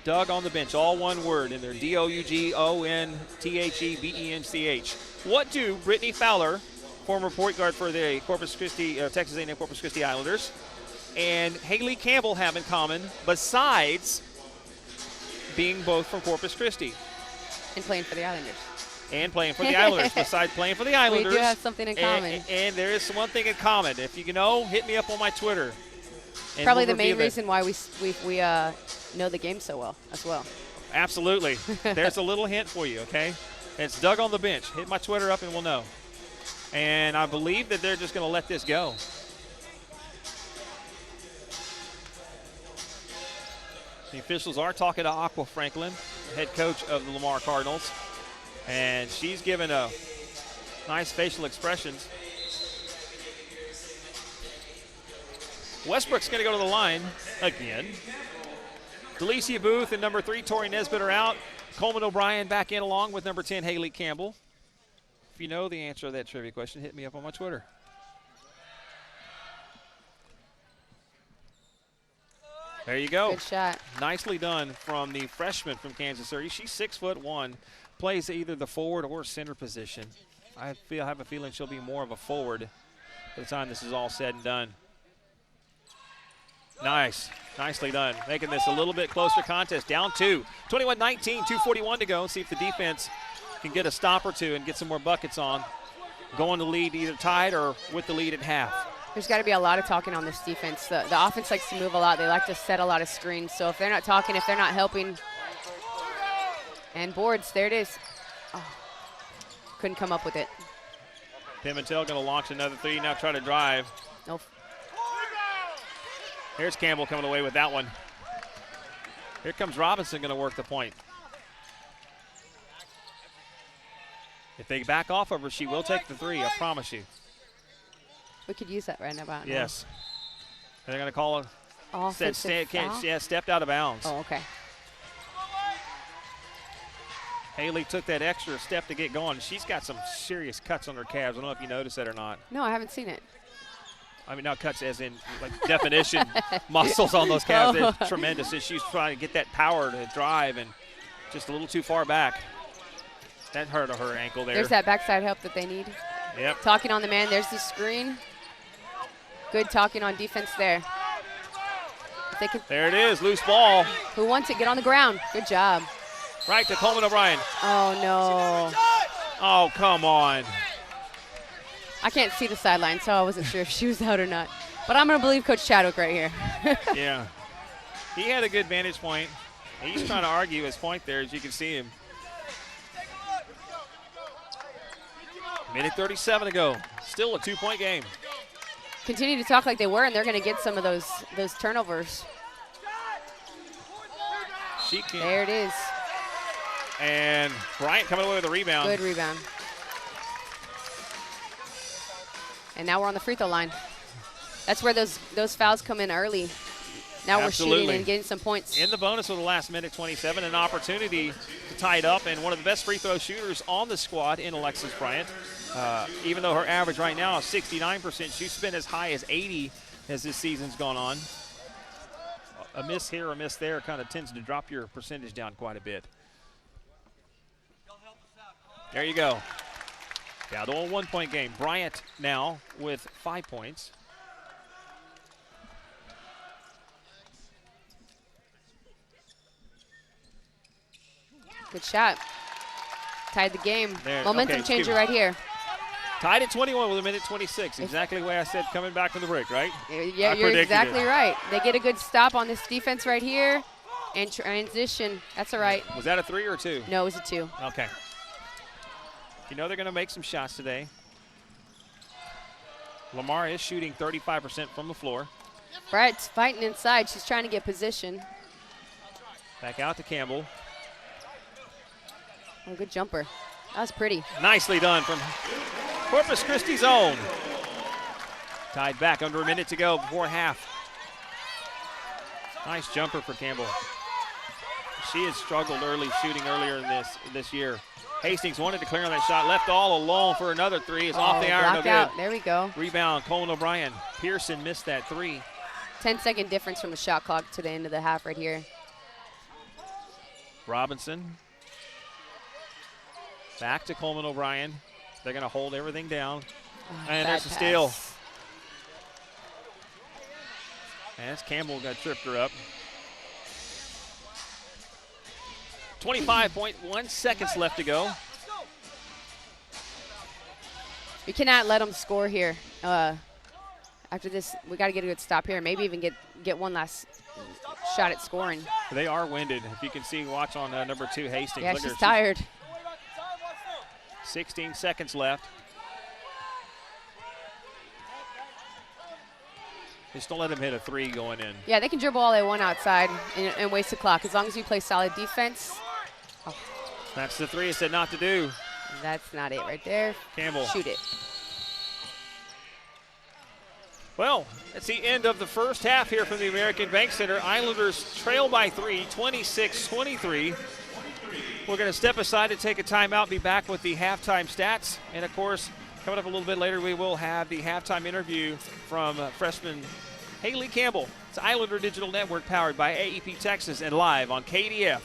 Doug on the Bench, all one word in there, DOUGONTHEBENCH. What do Brittany Fowler, former point guard for the Corpus Christi, Texas A&M Corpus Christi Islanders, and Haley Campbell have in common besides being both from Corpus Christi? And playing for the Islanders. Besides playing for the Islanders. We do have something in common. And there is one thing in common. If you know, hit me up on my Twitter. Probably the main reason why we know the game so well as well. Absolutely. There's a little hint for you, okay? It's Doug on the Bench. Hit my Twitter up and we'll know. And I believe that they're just going to let this go. The officials are talking to Aqua Franklin, head coach of the Lamar Cardinals. And she's given a nice facial expressions. Westbrook's going to go to the line again. Delicia Booth and number 3, Tori Nesbitt are out. Coleman O'Brien back in along with number 10, Haley Campbell. If you know the answer to that trivia question, hit me up on my Twitter. There you go. Good shot. Nicely done from the freshman from Kansas City. She's 6'1", plays either the forward or center position. I have a feeling she'll be more of a forward by the time this is all said and done. Nice. Nicely done. Making this a little bit closer contest. Down 2. 21-19, 2:41 to go. See if the defense can get a stop or two and get some more buckets on. Going to lead either tied or with the lead at half. There's got to be a lot of talking on this defense. The offense likes to move a lot. They like to set a lot of screens. So if they're not talking, if they're not helping. And boards, there it is. Oh, couldn't come up with it. Pimentel going to launch another 3, now try to drive. Nope. Here's Campbell coming away with that one. Here comes Robinson going to work the point. If they back off of her, she will take the 3, I promise you. We could use that right now. Yes. And they're going to call it. Offensive foul? Yeah, stepped out of bounds. Oh, okay. Haley took that extra step to get going. She's got some serious cuts on her calves. I don't know if you noticed that or not. No, I haven't seen it. I mean, not cuts as in like definition muscles on those calves. They're tremendous. And she's trying to get that power to drive and just a little too far back. That hurt her ankle there. There's that backside help that they need. Yep. Talking on the man. There's the screen. Good talking on defense there. If they can, there it is. Loose ball. Who wants it? Get on the ground. Good job. Right to Coleman O'Brien. Oh, no. Oh, come on. I can't see the sideline, so I wasn't sure if she was out or not. But I'm going to believe Coach Chadwick right here. Yeah. He had a good vantage point. He's trying to argue his point there, as you can see him. Minute 37 to go. Still a 2-point game. continue to talk like they were, and they're going to get some of those turnovers. There it is. And Bryant coming away with a rebound. Good rebound. And now we're on the free throw line. That's where those fouls come in early. Now we're shooting and getting some points. In the bonus with the last minute 27, an opportunity to tie it up, and one of the best free throw shooters on the squad in Alexis Bryant. Even though her average right now is 69%, she's been as high as 80 as this season's gone on. A miss here, a miss there kind of tends to drop your percentage down quite a bit. There you go. Down to a 1-point game. Bryant now with 5 points. Good shot. Tied the game. There, Momentum changer right here. Tied at 21 with a minute 26. Exactly the way I said coming back from the break, right? Yeah, you're exactly right. They get a good stop on this defense right here and transition. That's all right. Was that a 3 or a 2? No, it was a 2. Okay. You know they're going to make some shots today. Lamar is shooting 35% from the floor. Bryant's fighting inside. She's trying to get position. Back out to Campbell. Oh, good jumper. That was pretty. Nicely done from Corpus Christi's own. Tied back, under a minute to go before half. Nice jumper for Campbell. She has struggled shooting earlier in this year. Hastings wanted to clear on that shot, left all alone for another 3. It's off the iron, no good. Out. There we go. Rebound, Coleman O'Brien. Pearson missed that 3. 10-second difference from the shot clock to the end of the half right here. Robinson. Back to Coleman O'Brien. They're going to hold everything down. And there's a steal. As Campbell got tripped her up. 25.1 seconds left to go. We cannot let them score here. After this, we got to get a good stop here. Maybe even get one last shot at scoring. They are winded. If you can see, watch on number 2, Hastings. Yeah, she's tired. 16 seconds left. Just don't let them hit a 3 going in. Yeah, they can dribble all they want outside and waste the clock. As long as you play solid defense. Oh. That's the 3 it said not to do. That's not it right there. Campbell. Shoot it. Well, that's the end of the first half here from the American Bank Center. Islanders trail by 3, 26-23. We're going to step aside to take a timeout, be back with the halftime stats. And, of course, coming up a little bit later, we will have the halftime interview from freshman Haley Campbell. It's Islander Digital Network powered by AEP Texas and live on KDF.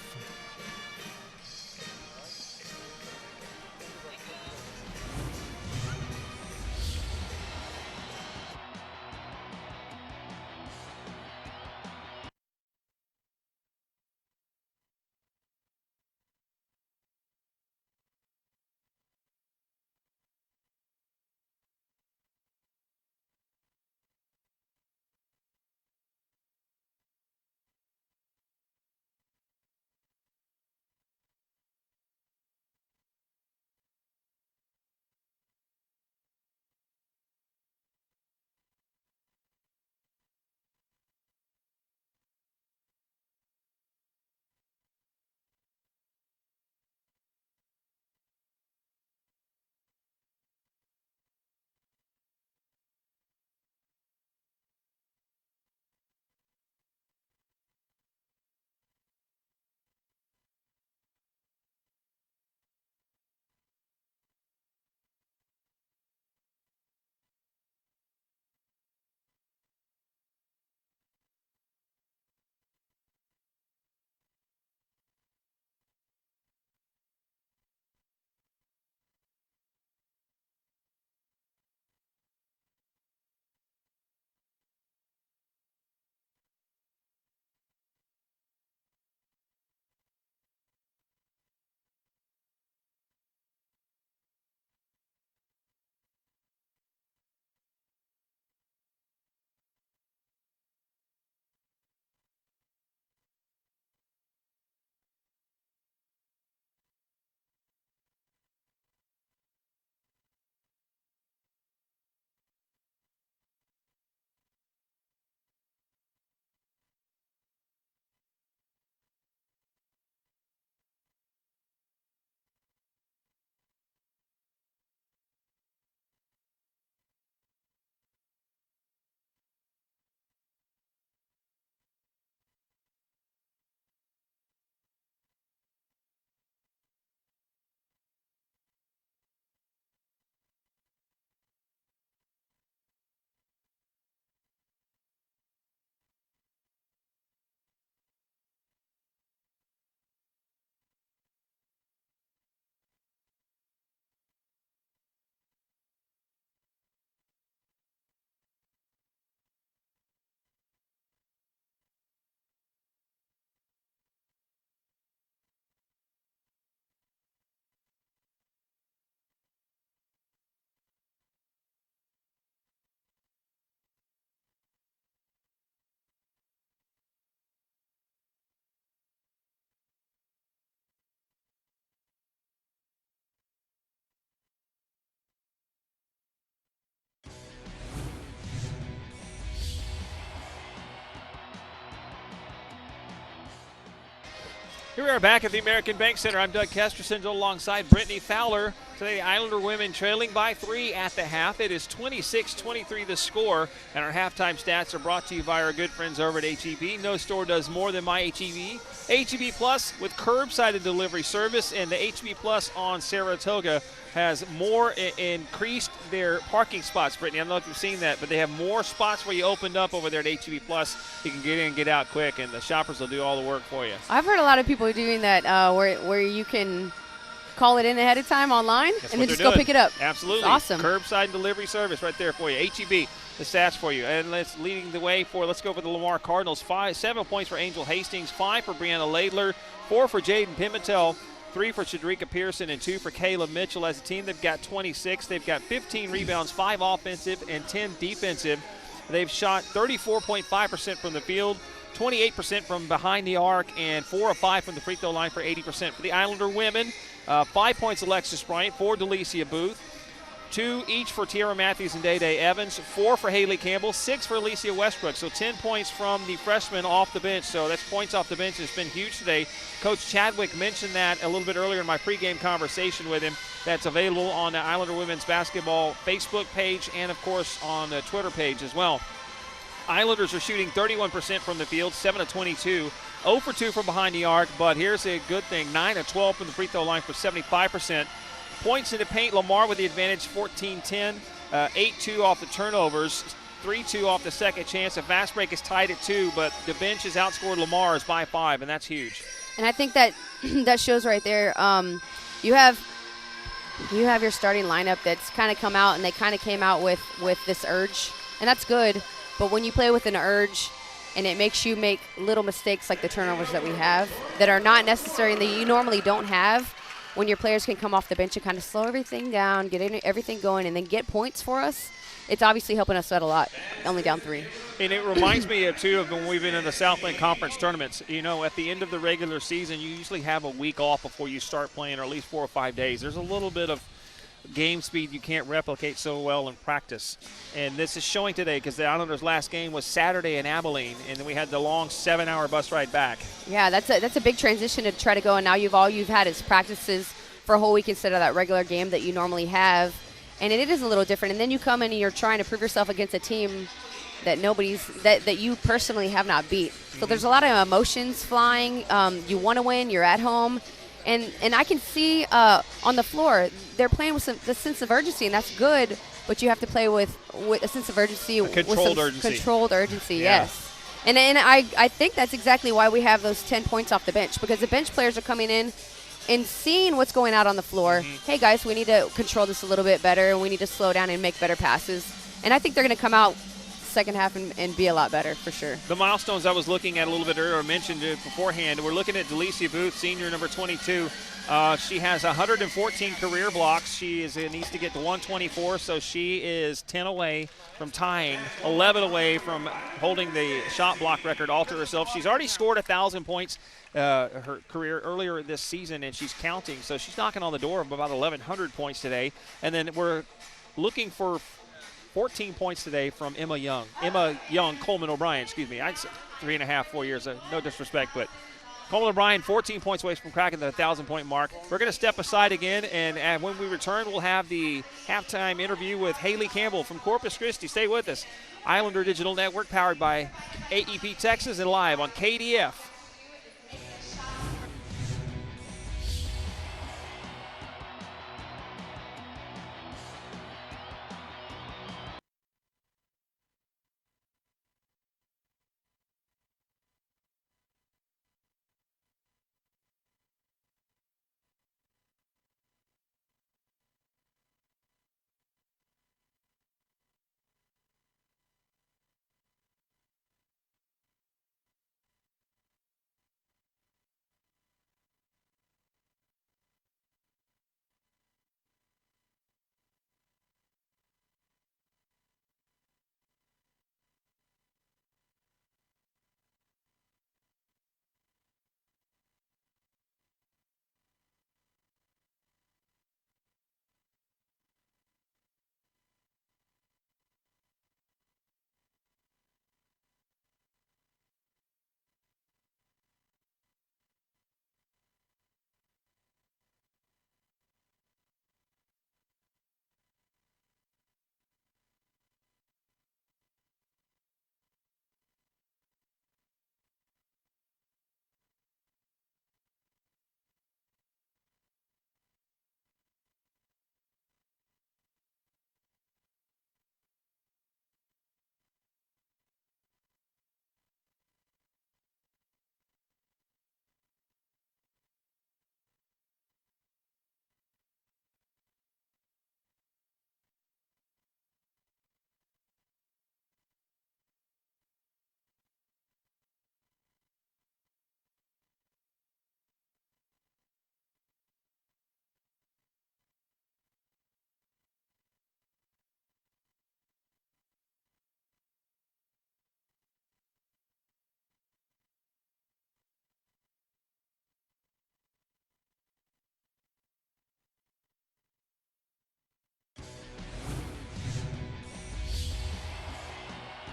Here we are back at the American Bank Center. I'm Doug Kesterson alongside Brittany Fowler. Today, the Islander women trailing by 3 at the half. It is 26-23 the score, and our halftime stats are brought to you by our good friends over at HEB. No store does more than my HEB. HEB Plus with curbside and delivery service, and the HEB Plus on Saratoga has more increased their parking spots. Brittany, I don't know if you've seen that, but they have more spots where you opened up over there at HEB Plus. You can get in and get out quick, and the shoppers will do all the work for you. I've heard a lot of people doing that where you can call it in ahead of time online and then just go pick it up. Absolutely. It's awesome. Curbside delivery service right there for you. HEB, the stats for you. And leading the way let's go for the Lamar Cardinals. 7 points for Angel Hastings, 5 for Brianna Laidler, 4 for Jaden Pimentel, 3 for Shadrika Pearson, and 2 for Kayla Mitchell. As a team, they've got 26. They've got 15 rebounds, 5 offensive and 10 defensive. They've shot 34.5% from the field, 28% from behind the arc, and 4 of 5 from the free throw line for 80%. For the Islander women, 5 points Alexis Bryant, 4 Delicia Booth, 2 each for Tiara Matthews and Day-Day Evans, 4 for Haley Campbell, 6 for Alicia Westbrook. So 10 points from the freshmen off the bench. So that's points off the bench. It's been huge today. Coach Chadwick mentioned that a little bit earlier in my pregame conversation with him. That's available on the Islander Women's Basketball Facebook page and, of course, on the Twitter page as well. Islanders are shooting 31% from the field, 7 of 22, 0 for 2 from behind the arc. But here's a good thing, 9 of 12 from the free throw line for 75%. Points in the paint, Lamar with the advantage, 14-10, 8-2 off the turnovers, 3-2 off the second chance. A fast break is tied at 2, but the bench has outscored Lamar's by 5, and that's huge. And I think that that shows right there. You have your starting lineup that's kind of come out, and they kind of came out with this urge, and that's good. But when you play with an urge and it makes you make little mistakes like the turnovers that we have that are not necessary and that you normally don't have, when your players can come off the bench and kind of slow everything down, get everything going, and then get points for us, it's obviously helping us out a lot, only down 3. And it reminds me, of when we've been in the Southland Conference tournaments. You know, at the end of the regular season, you usually have a week off before you start playing, or at least 4 or 5 days. There's a little bit of game speed you can't replicate so well in practice. And this is showing today because the Islanders' last game was Saturday in Abilene, and then we had the long 7-hour bus ride back. Yeah, that's a big transition to try to go, and now all you've had is practices for a whole week instead of that regular game that you normally have. And it is a little different. And then you come in and you're trying to prove yourself against a team that that you personally have not beat. So there's a lot of emotions flying. You want to win. You're at home. And I can see on the floor they're playing with the sense of urgency, and that's good. But you have to play with a sense of urgency, controlled urgency. Controlled urgency, yeah. yes. And I think that's exactly why we have those 10 points off the bench, because the bench players are coming in and seeing what's going out on the floor. Hey guys, we need to control this a little bit better. We need to slow down and make better passes. And I think they're going to come out second half and be a lot better for sure. The milestones I was looking at a little bit earlier, I mentioned it beforehand. We're looking at Delicia Booth, senior number 22. She has 114 career blocks. She needs to get to 124, so she is 10 away from tying, 11 away from holding the shot block record all to herself. She's already scored 1,000 points her career earlier this season, and she's counting. So she's knocking on the door of about 1,100 points today. And then we're looking for 14 points today from Emma Young, Coleman O'Brien, I'd say 3.5, 4 years, no disrespect, but Coleman O'Brien, 14 points away from cracking the 1,000-point mark. We're going to step aside again, and when we return, we'll have the halftime interview with Haley Campbell from Corpus Christi. Stay with us. Islander Digital Network, powered by AEP Texas, and live on KDF.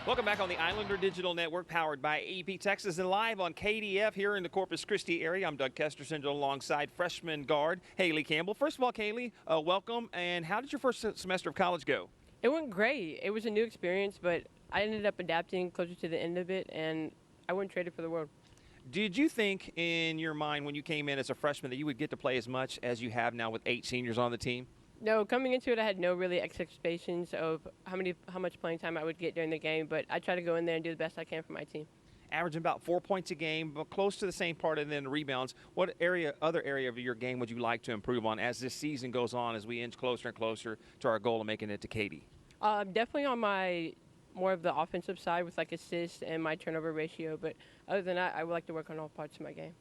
Welcome back on the Islander Digital Network, powered by AEP Texas and live on KDF here in the Corpus Christi area. I'm Doug Kesterson alongside freshman guard Haley Campbell. First of all, Haley, welcome. And how did your first semester of college go? It went great. It was a new experience, but I ended up adapting closer to the end of it, and I wouldn't trade it for the world. Did you think in your mind when you came in as a freshman that you would get to play as much as you have now with 8 seniors on the team? No, coming into it, I had no really expectations of how much playing time I would get during the game, but I try to go in there and do the best I can for my team. Averaging about 4 points a game, but close to the same part, and then the rebounds. What other area of your game would you like to improve on as this season goes on, as we inch closer and closer to our goal of making it to Katy? Definitely on my more of the offensive side with like assists and my turnover ratio, but other than that, I would like to work on all parts of my game.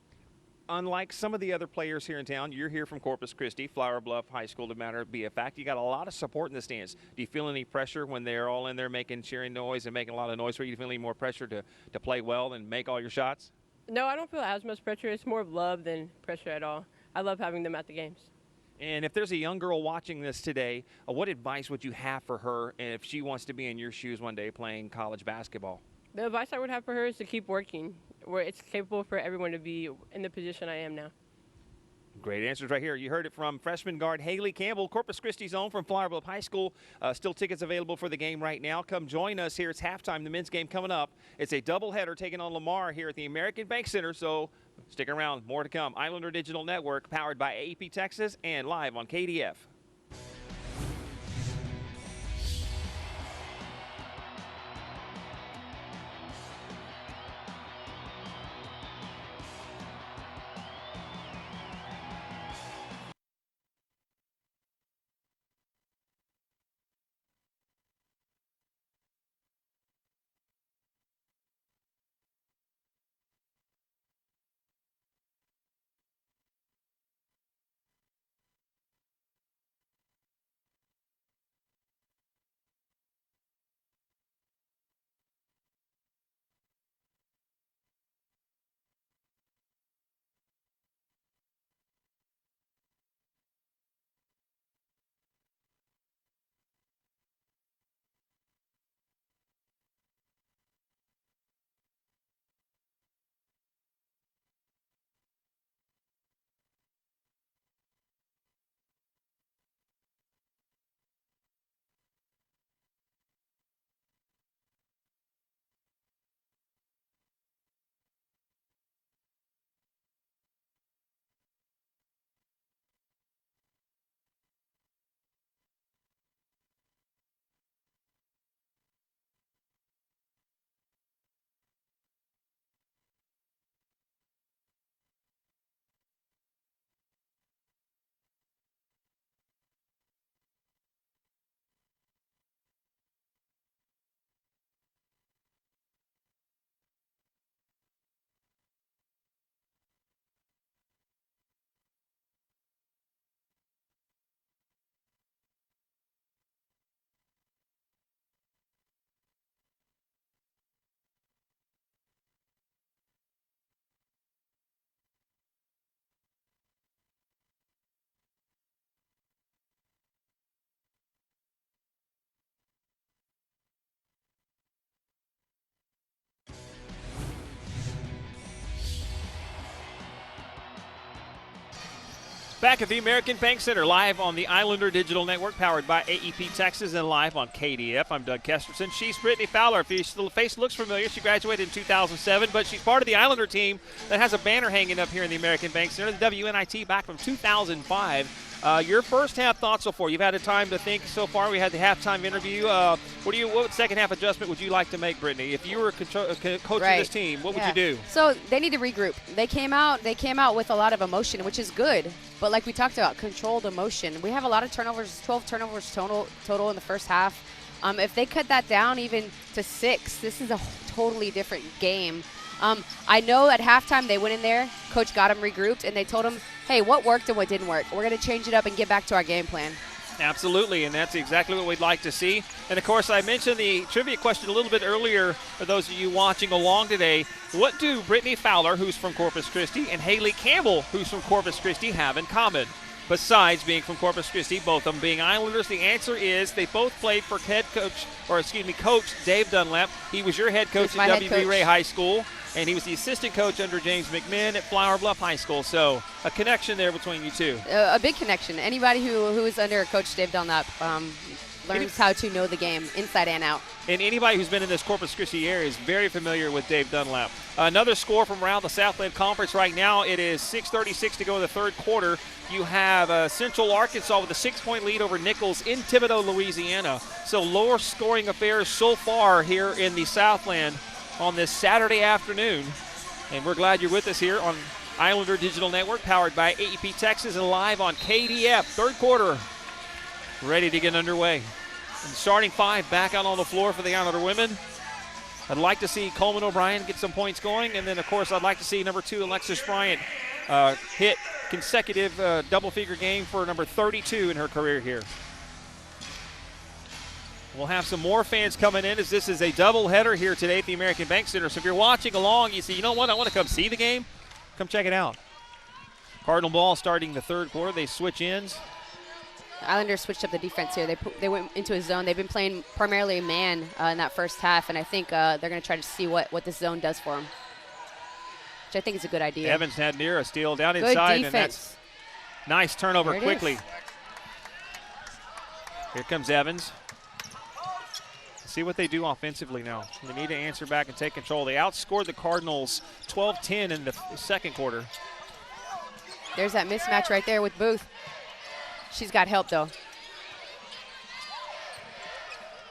Unlike some of the other players here in town, you're here from Corpus Christi, Flower Bluff High School, to matter of be a fact. You got a lot of support in the stands. Do you feel any pressure when they're all in there making cheering noise and making a lot of noise for you? Do you feel any more pressure to play well and make all your shots? No, I don't feel as much pressure. It's more of love than pressure at all. I love having them at the games. And if there's a young girl watching this today, what advice would you have for her if she wants to be in your shoes one day playing college basketball? The advice I would have for her is to keep working, where it's capable for everyone to be in the position I am now. Great answers right here. You heard it from freshman guard Haley Campbell, Corpus Christi's own from Flower Bluff High School. Still tickets available for the game right now. Come join us here. It's halftime. The men's game coming up. It's a doubleheader taking on Lamar here at the American Bank Center, so stick around. More to come. Islander Digital Network, powered by AEP Texas and live on KDF. Back at the American Bank Center, live on the Islander Digital Network, powered by AEP Texas and live on KDF. I'm Doug Kesterson. She's Brittany Fowler. If the face looks familiar, she graduated in 2007, but she's part of the Islander team that has a banner hanging up here in the American Bank Center, the WNIT, back from 2005. Your first half thoughts so far? You've had a time to think so far. We had the halftime interview. What second half adjustment would you like to make, Brittany? If you were coach of this team, what would you do? So they need to regroup. They came out with a lot of emotion, which is good. But like we talked about, controlled emotion. We have a lot of turnovers, 12 turnovers total in the first half. If they cut that down even to 6, this is a totally different game. I know at halftime they went in there, coach got them regrouped, and they told them, hey, what worked and what didn't work. We're going to change it up and get back to our game plan. Absolutely, and that's exactly what we'd like to see. And, of course, I mentioned the trivia question a little bit earlier for those of you watching along today. What do Brittany Fowler, who's from Corpus Christi, and Haley Campbell, who's from Corpus Christi, have in common? besides being from Corpus Christi, both of them being Islanders? The answer is they both played for Coach Dave Dunlap. He was your head coach at W.B. Ray High School, and he was the assistant coach under James McMinn at Flower Bluff High School. So a connection there between you two. A big connection. Anybody who is under Coach Dave Dunlap learns how to know the game inside and out. And anybody who's been in this Corpus Christi area is very familiar with Dave Dunlap. Another score from around the Southland Conference right now. It is 6:36 to go in the third quarter. You have Central Arkansas with a 6-point lead over Nichols in Thibodaux, Louisiana. So lower scoring affairs so far here in the Southland on this Saturday afternoon. And we're glad you're with us here on Islander Digital Network, powered by AEP Texas and live on KDF. Third quarter ready to get underway. And starting five back out on the floor for the Islander women. I'd like to see Coleman O'Brien get some points going. And then, of course, I'd like to see number 2, Alexis Bryant, hit consecutive double-figure game for number 32 in her career here. We'll have some more fans coming in as this is a doubleheader here today at the American Bank Center. So if you're watching along, you say, you know what, I want to come see the game, come check it out. Cardinal ball starting the third quarter. They switch ends. The Islanders switched up the defense here. They went into a zone. They've been playing primarily man in that first half, and I think they're going to try to see what this zone does for them, which I think is a good idea. Evans had near a steal down inside, and that's nice turnover quickly. Here comes Evans. See what they do offensively now. They need to answer back and take control. They outscored the Cardinals 12-10 in the second quarter. There's that mismatch right there with Booth. She's got help, though.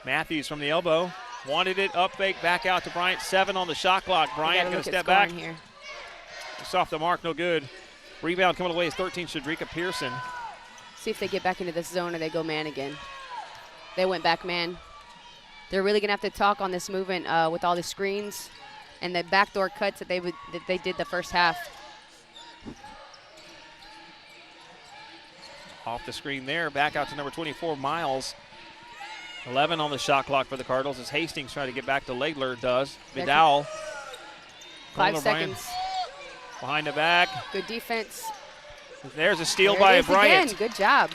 Matthews from the elbow. Wanted it, up fake, back out to Bryant. 7 on the shot clock. Bryant going to step back. Here. It's off the mark, no good. Rebound coming away is 13, Shadrika Pearson. See if they get back into this zone or they go man again. They went back man. They're really going to have to talk on this movement with all the screens and the backdoor cuts that they did the first half. Off the screen there, back out to number 24, Miles. 11 on the shot clock for the Cardinals as Hastings trying to get back to Laidler does. Vidal. 5 seconds. Behind the back. Good defense. There's a steal by Bryant. Again. Good job.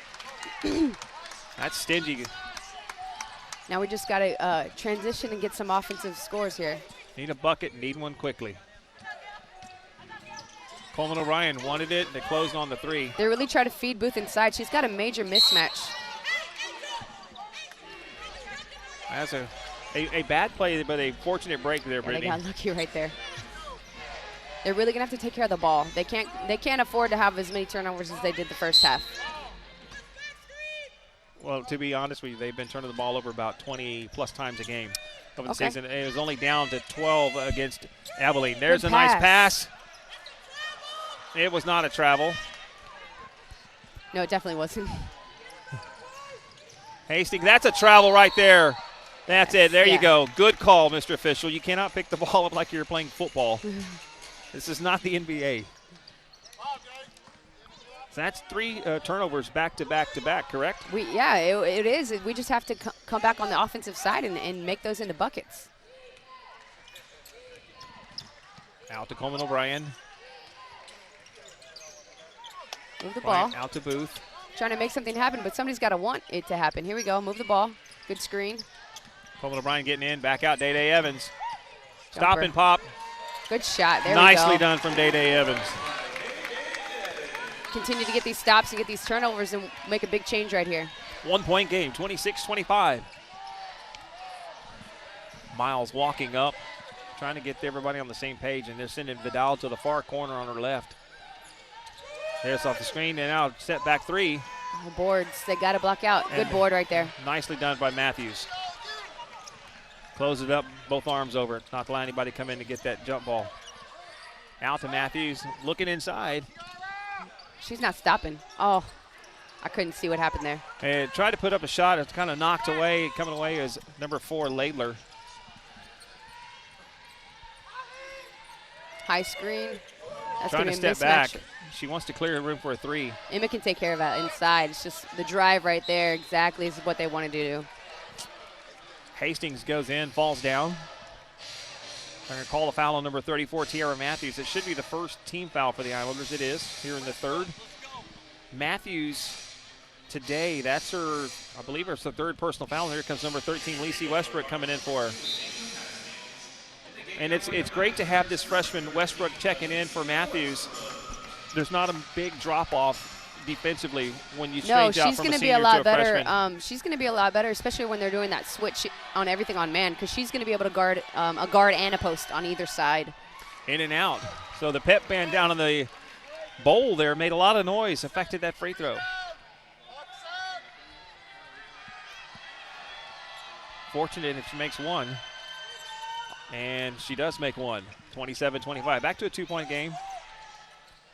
That's stingy. Now we just got to transition and get some offensive scores here. Need a bucket, need one quickly. Coleman O'Brien wanted it, and they closed on the 3. They really try to feed Booth inside. She's got a major mismatch. That's a bad play, but a fortunate break there, Brittany. They got lucky right there. They're really going to have to take care of the ball. They can't afford to have as many turnovers as they did the first half. Well, to be honest with you, they've been turning the ball over about 20-plus times a game over the season. It was only down to 12 against Abilene. There's a nice pass. It was not a travel. No, it definitely wasn't. Hastings, that's a travel right there. That's it. There you go. Good call, Mr. Official. You cannot pick the ball up like you're playing football. This is not the NBA. So that's 3 turnovers back to back to back, correct? It is. We just have to come back on the offensive side and make those into buckets. Out to Coleman O'Brien. Move the ball. Out to Booth. Trying to make something happen, but somebody's got to want it to happen. Here we go. Move the ball. Good screen. Coleman O'Brien getting in. Back out Day-Day Evans. Stop and pop. Good shot. There we go. Nicely done from Day-Day Evans. Continue to get these stops and get these turnovers and make a big change right here. 1-point game, 26-25. Miles walking up, trying to get everybody on the same page, and they're sending Vidal to the far corner on her left. There's off the screen, and now set back 3. Oh, boards, they got to block out. Good board right there. Nicely done by Matthews. Close it up, both arms over it. Not to allow anybody come in to get that jump ball. Out to Matthews, looking inside. She's not stopping. Oh, I couldn't see what happened there. And tried to put up a shot. It's kind of knocked away. Coming away is number 4, Laidler. High screen. That's trying to step mismatch. back. She wants to clear the room for a 3. Emma can take care of that inside. It's just the drive right there exactly is what they wanted to do. Hastings goes in, falls down. They're going to call a foul on number 34, Tiara Matthews. It should be the first team foul for the Islanders. It is here in the third. Matthews today, that's her, I believe it's the third personal foul. Here comes number 13, Lacey Westbrook, coming in for her. And it's great to have this freshman Westbrook checking in for Matthews. There's not a big drop-off defensively when you change out from a senior to a freshman. She's going to be a lot better, especially when they're doing that switch on everything on man, because she's going to be able to guard a guard and a post on either side. In and out. So the pep band down in the bowl there made a lot of noise, affected that free throw. Fortunate if she makes one. And she does make one. 27-25. Back to a two-point game.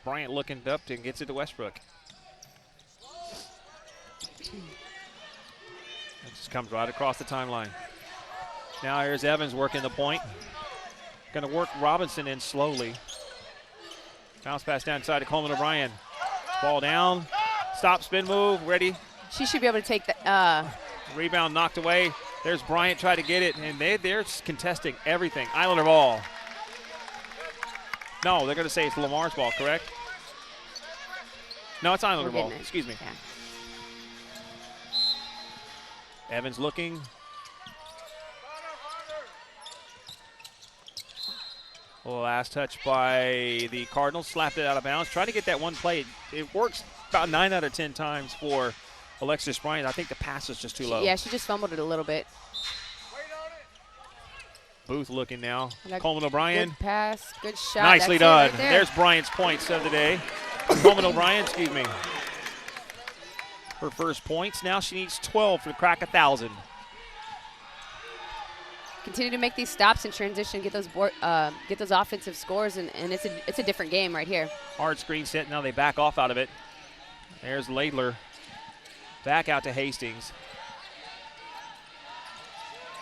Bryant looking up and gets it to Westbrook. It just comes right across the timeline. Now here's Evans working the point. Going to work Robinson in slowly. Bounce pass down inside to Coleman O'Brien. Ball down. Stop, spin move, ready. She should be able to take the rebound knocked away. There's Bryant trying to get it, and they're contesting everything. Islander ball. No, they're going to say it's Lamar's ball, correct? No, it's Islander ball. Excuse me. Yeah. Evans looking. Last touch by the Cardinals. Slapped it out of bounds. Trying to get that one play. It works about 9 out of 10 times for Alexis Bryant. I think the pass is just too low. Yeah, she just fumbled it a little bit. Booth looking now. Coleman O'Brien. Good pass. Good shot. Nicely done. Right There's Bryant's points of the day. Coleman O'Brien, excuse me. Her first points. Now she needs 12 to crack 1,000. Continue to make these stops in transition, get those offensive scores, and it's a different game right here. Hard screen set. Now they back off out of it. There's Laidler. Back out to Hastings.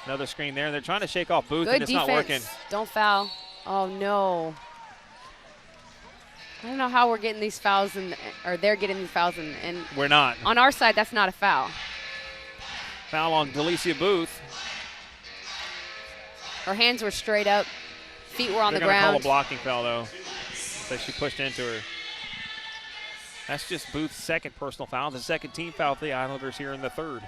Another screen there. They're trying to shake off Booth, Good and it's defense. not working. Don't foul. Oh, no. I don't know how we're getting these fouls, or they're getting these fouls. And we're not. On our side, that's not a foul. Foul on Delicia Booth. Her hands were straight up. Feet were on the ground. They're going to call a blocking foul, though. So she pushed into her. That's just Booth's second personal foul. The second team foul for the Islanders here in the third.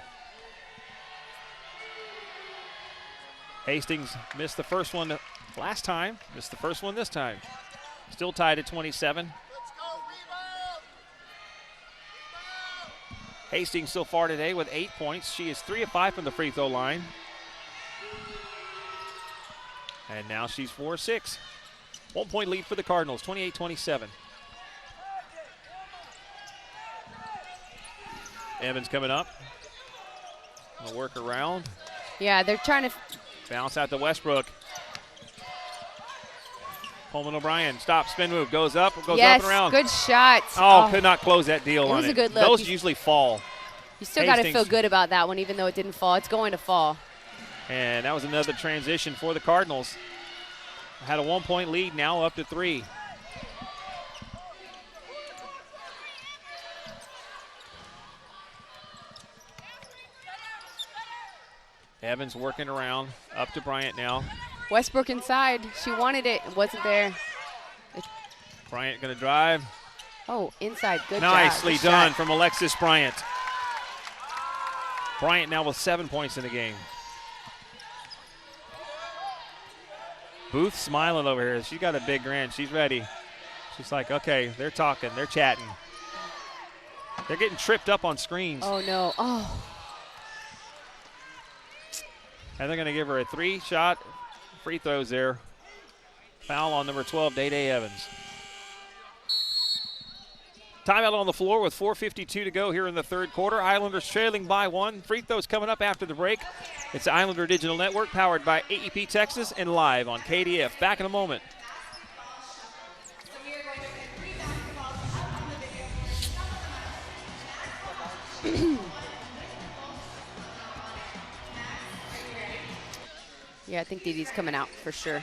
Hastings missed the first one last time. Missed the first one this time. Still tied at 27. Hastings so far today with 8 points. She is 3 of 5 from the free throw line. And now she's 4 of 6. 1 point lead for the Cardinals, 28-27. Evans coming up. Gonna work around. Yeah, they're trying to bounce out to Westbrook. Coleman O'Brien, stop, spin move, goes up and around. Good shot. Oh, could not close that deal on it. It was a good look. Those usually fall. You still got to feel good about that one, even though it didn't fall. It's going to fall. And that was another transition for the Cardinals. Had a 1 point lead, now up to 3. Evans working around, up to Bryant now. Westbrook inside. She wanted it. It wasn't there. Bryant going to drive. Oh, inside. Good Nicely job. done from Alexis Bryant. Bryant now with 7 points in the game. Booth smiling over here. She got a big grin. She's ready. She's like, okay, they're talking. They're chatting. They're getting tripped up on screens. Oh, no. Oh. And they're going to give her a 3-shot free throws there. Foul on number 12, Day-Day Evans. Timeout on the floor with 4:52 to go here in the third quarter. Islanders trailing by 1. Free throws coming up after the break. It's the Islander Digital Network powered by AEP Texas and live on KDF. Back in a moment. Yeah, I think Dee Dee's coming out for sure.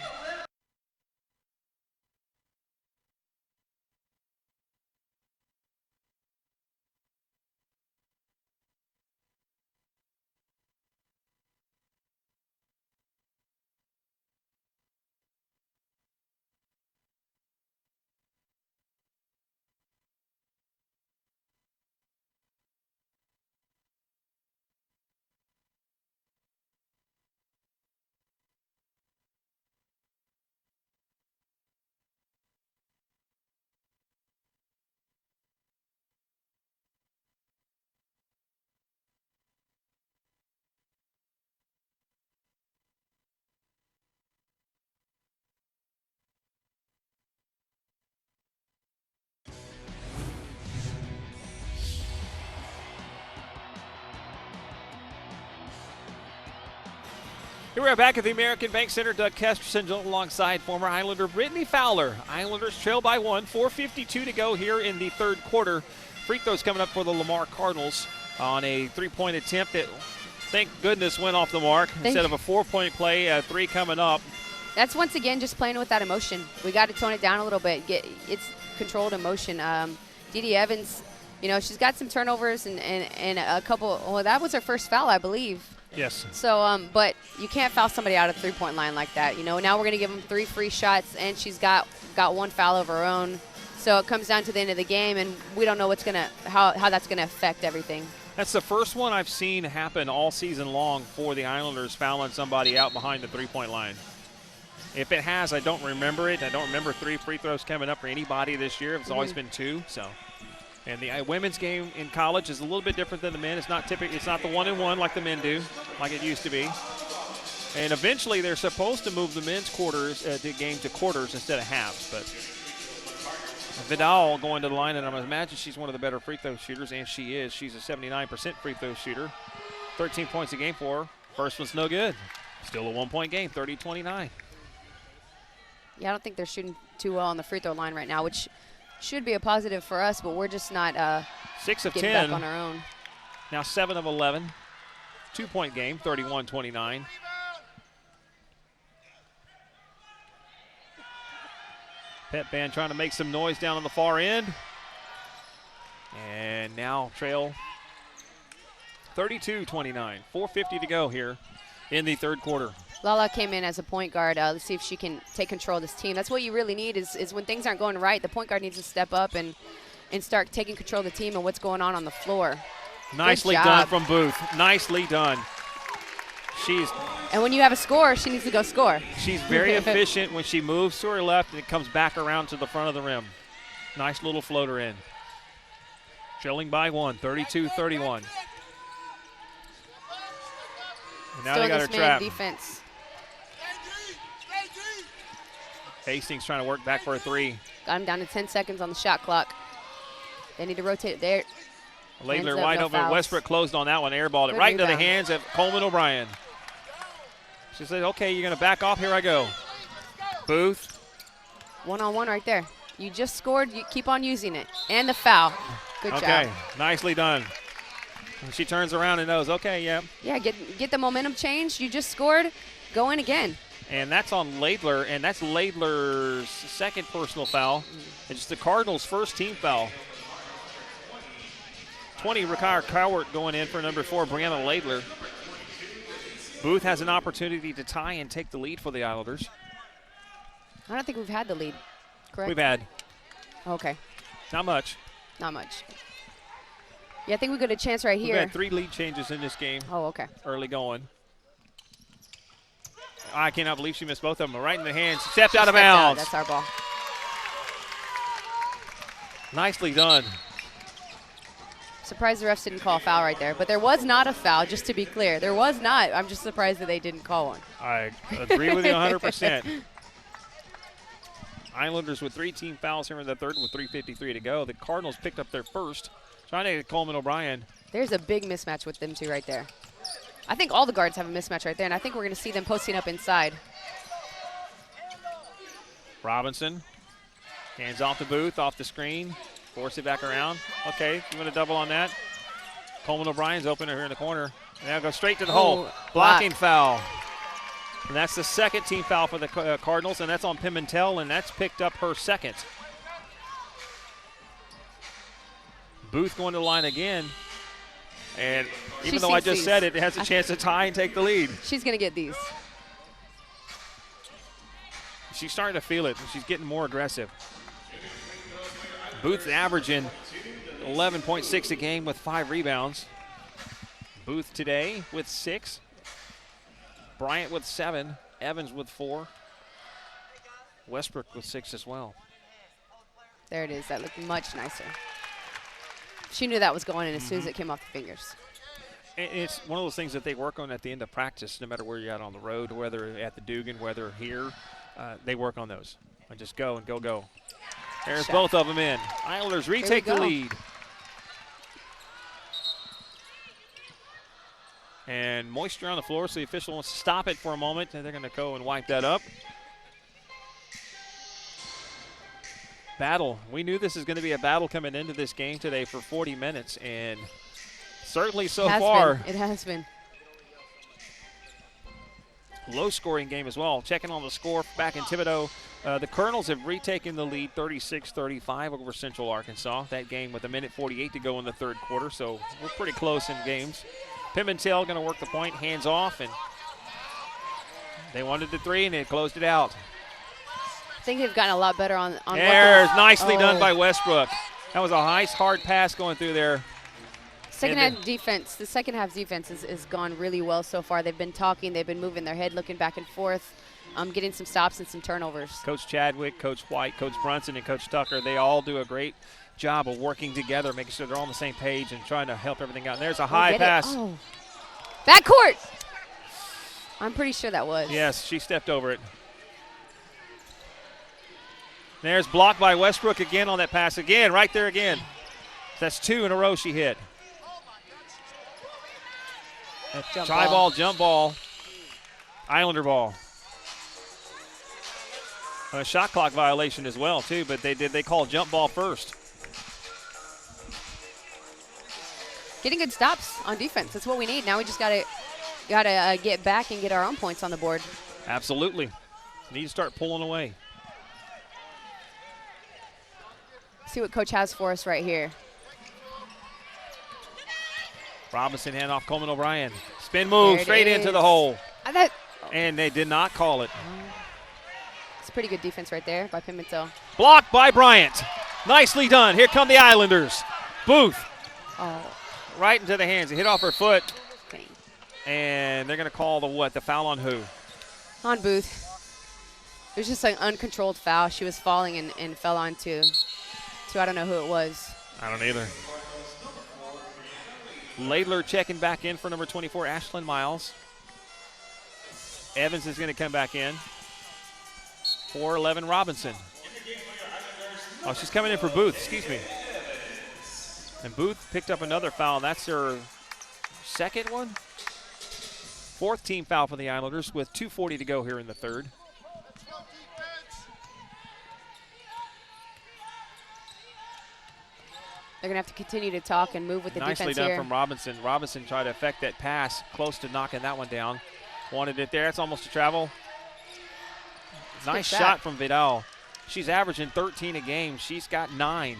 Here we are back at the American Bank Center. Doug Kesterson alongside former Islander Brittany Fowler. Islanders trail by 1, 4:52 to go here in the third quarter. Free throws coming up for the Lamar Cardinals on a three-point attempt that, thank goodness, went off the mark. Instead of a 4-point play, 3 coming up. That's once again just playing with that emotion. We got to tone it down a little bit. It's controlled emotion. Dee Evans, you know, she's got some turnovers and a couple. Well, that was her first foul, I believe. Yes. So, but you can't foul somebody out of the three-point line like that. You know, now we're going to give them 3 free shots, and she's got 1 foul of her own. So it comes down to the end of the game, and we don't know how that's going to affect everything. That's the first one I've seen happen all season long for the Islanders fouling somebody out behind the three-point line. If it has, I don't remember it. I don't remember 3 free throws coming up for anybody this year. It's always been 2. So. And the women's game in college is a little bit different than the men. It's not the 1-and-1 like the men do, like it used to be. And eventually they're supposed to move the men's game to quarters instead of halves. But Vidal going to the line, and I imagine she's one of the better free throw shooters, and she is. She's a 79% free throw shooter. 13 points a game for her. First one's no good. Still a 1-point game, 30-29. Yeah, I don't think they're shooting too well on the free throw line right now, which should be a positive for us, but we're just not 6 of getting 10 back on our own. Now 7 of 11. 2-point game, 31-29. Pep band trying to make some noise down on the far end. And now trail 32-29. 4:50 to go here in the third quarter. Lala came in as a point guard. Let's see if she can take control of this team. That's what you really need is when things aren't going right, the point guard needs to step up and start taking control of the team and what's going on the floor. Nicely done from Booth. Nicely done. And when you have a score, she needs to go score. She's very efficient when she moves to her left and it comes back around to the front of the rim. Nice little floater in. Trailing by 1, 32-31. And now Still they got her trapped. Defense. Hastings trying to work back for a 3. Got him down to 10 seconds on the shot clock. They need to rotate it there. Laidler wide open. Fouls. Westbrook closed on that one. Airballed it right into the hands of Coleman O'Brien. She said, okay, you're going to back off. Here I go. Booth. 1-on-1 right there. You just scored. You keep on using it. And the foul. Good job. Okay, nicely done. And she turns around and knows, okay, yeah. Yeah, get the momentum changed. You just scored. Go in again. And that's on Laidler, and that's Laidler's second personal foul. It's the Cardinals' first team foul. 20, Rakar Cowart going in for number 4, Brianna Laidler. Booth has an opportunity to tie and take the lead for the Islanders. I don't think we've had the lead, correct? We've had. Okay. Not much. Not much. Yeah, I think we got a chance right here. We've had 3 lead changes in this game. Oh, okay. Early going. I cannot believe she missed both of them. Right in the hands. Stepped out of bounds. That's our ball. Nicely done. Surprised the refs didn't call a foul right there. But there was not a foul, just to be clear. There was not. I'm just surprised that they didn't call one. I agree with you 100%. Islanders with 3 team fouls here in the third with 3:53 to go. The Cardinals picked up their first. Trying to get Coleman O'Brien. There's a big mismatch with them two right there. I think all the guards have a mismatch right there, and I think we're going to see them posting up inside. Robinson. Hands off the Booth, off the screen. Force it back around. Okay, you want to double on that. Coleman O'Brien's open here in the corner. Now go straight to the hole. Blocking foul. And that's the second team foul for the Cardinals, and that's on Pimentel, and that's picked up her second. Booth going to the line again. And even though I just said it, it has a chance to tie and take the lead. She's going to get these. She's starting to feel it, and she's getting more aggressive. Booth averaging 11.6 a game with 5 rebounds. Booth today with 6. Bryant with 7. Evans with 4. Westbrook with 6 as well. There it is. That looked much nicer. She knew that was going in as soon as it came off the fingers. And it's one of those things that they work on at the end of practice, no matter where you're at on the road, whether at the Dugan, whether here. They work on those. And just go and go. There's both of them in. Islanders retake the lead. And moisture on the floor, so the official wants to stop it for a moment, and they're going to go and wipe that up. Battle. We knew this is going to be a battle coming into this game today for 40 minutes, and certainly so far. It has been. Low-scoring game as well. Checking on the score back in Thibodaux. The Colonels have retaken the lead 36-35 over Central Arkansas. That game with 1:48 to go in the third quarter, so we're pretty close in games. Pimentel going to work the point, hands off, and they wanted the three, and they closed it out. I think they've gotten a lot better on There's nicely done by Westbrook. That was a nice, hard pass going through there. The second half defense is gone really well so far. They've been talking, they've been moving their head, looking back and forth, getting some stops and some turnovers. Coach Chadwick, Coach White, Coach Brunson, and Coach Tucker, they all do a great job of working together, making sure they're all on the same page and trying to help everything out. And there's a high pass. Backcourt! I'm pretty sure that was. Yes, she stepped over it. There's blocked by Westbrook again on that pass again, right there again. That's 2 in a row she hit. Try ball, jump ball, Islander ball. A shot clock violation as well, too, but they call jump ball first. Getting good stops on defense. That's what we need. Now we just gotta get back and get our own points on the board. Absolutely. Need to start pulling away. See what Coach has for us right here. Robinson handoff, Coleman O'Brien. Spin move straight into the hole. And they did not call it. It's pretty good defense right there by Pimentel. Blocked by Bryant. Nicely done. Here come the Islanders. Booth. Right into the hands. It hit off her foot. Dang. And they're going to call the foul on who? On Booth. It was just an uncontrolled foul. She was falling and fell onto, I don't know who it was. I don't either. Laidler checking back in for number 24, Ashlyn Miles. Evans is going to come back in. 4'11", Robinson. Oh, she's coming in for Booth, excuse me. And Booth picked up another foul. That's her second one. 4th team foul for the Islanders with 2:40 to go here in the third. They're going to have to continue to talk and move with the defense here. Nicely done from Robinson. Robinson tried to affect that pass, close to knocking that one down. Wanted it there. It's almost a travel. Nice shot from Vidal. She's averaging 13 a game. She's got 9.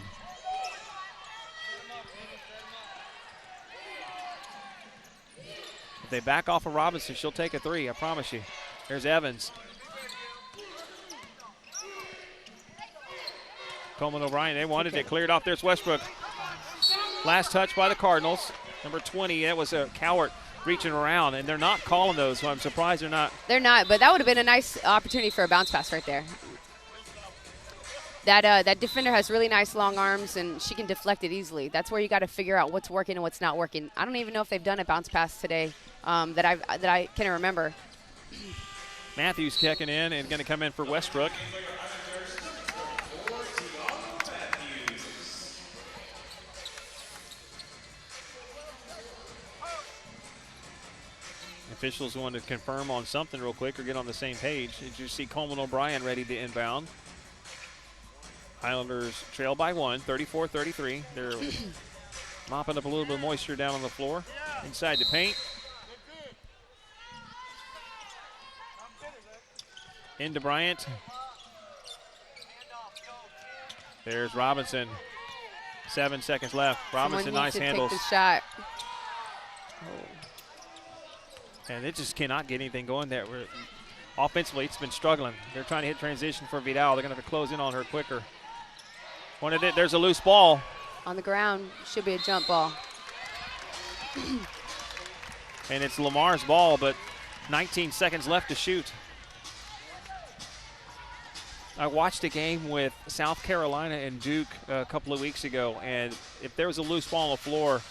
If they back off of Robinson, she'll take a 3, I promise you. There's Evans. Coleman O'Brien, they wanted it cleared off. There's Westbrook. Last touch by the Cardinals. Number 20, that was a Cowart reaching around, and they're not calling those, so I'm surprised they're not. They're not, but that would have been a nice opportunity for a bounce pass right there. That defender has really nice long arms, and she can deflect it easily. That's where you got to figure out what's working and what's not working. I don't even know if they've done a bounce pass today that I can remember. Matthews checking in and going to come in for Westbrook. Officials want to confirm on something real quick or get on the same page. Did you see Coleman O'Brien ready to inbound? Islanders trail by 1, 34-33. They're mopping up a little bit of moisture down on the floor. Inside the paint. Into Bryant. There's Robinson. 7 seconds left. Robinson, nice handles. Take the shot. And it just cannot get anything going there. Offensively, it's been struggling. They're trying to hit transition for Vidal. They're going to have to close in on her quicker. There's a loose ball. On the ground, should be a jump ball. And it's Lamar's ball, but 19 seconds left to shoot. I watched a game with South Carolina and Duke a couple of weeks ago, and if there was a loose ball on the floor,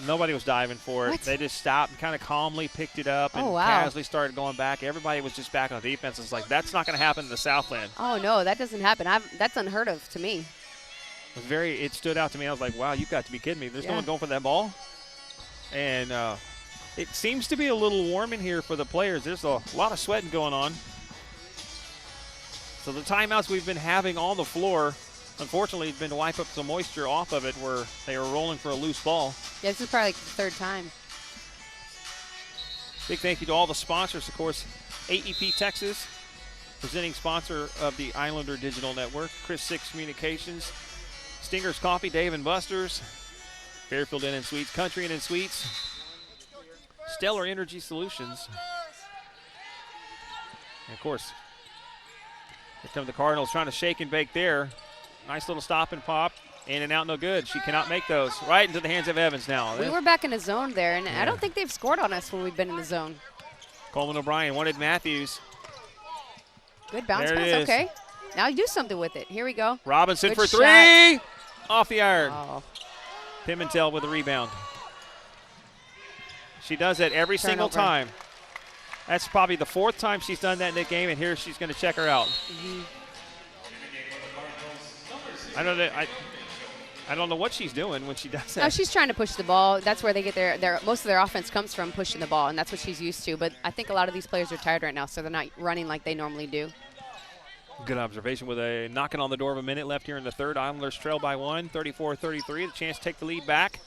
nobody was diving for it. What? They just stopped and kind of calmly picked it up and casually started going back. Everybody was just back on defense. It's like, that's not going to happen in the Southland. Oh, no, that doesn't happen. That's unheard of to me. It stood out to me. I was like, wow, you've got to be kidding me. There's no one going for that ball. And It seems to be a little warm in here for the players. There's a lot of sweating going on. So the timeouts we've been having on the floor, unfortunately, have been to wipe up some moisture off of it where they were rolling for a loose ball. Yeah, this is probably like the third time. Big thank you to all the sponsors, of course. AEP Texas, presenting sponsor of the Islander Digital Network. Chris Six Communications, Stinger's Coffee, Dave and Buster's, Fairfield Inn and Suites, Country Inn and Suites, Stellar Energy Solutions. And of course, here come the Cardinals trying to shake and bake there. Nice little stop and pop. In and out, no good. She cannot make those. Right into the hands of Evans now. We were back in the zone there, and I don't think they've scored on us when we've been in the zone. Coleman O'Brien wanted Matthews. Good bounce pass, okay. Now you do something with it. Here we go. Robinson Good for shot. 3. Off the iron. Oh. Pimentel with a rebound. She does that every single time. That's probably the 4th time she's done that in the game, and here she's going to check her out. I don't know what she's doing when she does that. No, she's trying to push the ball. That's where they get their most of their offense comes from, pushing the ball, and that's what she's used to. But I think a lot of these players are tired right now, so they're not running like they normally do. Good observation with a knocking on the door of a minute left here in the third. Islanders trail by 1, 34-33. The chance to take the lead back.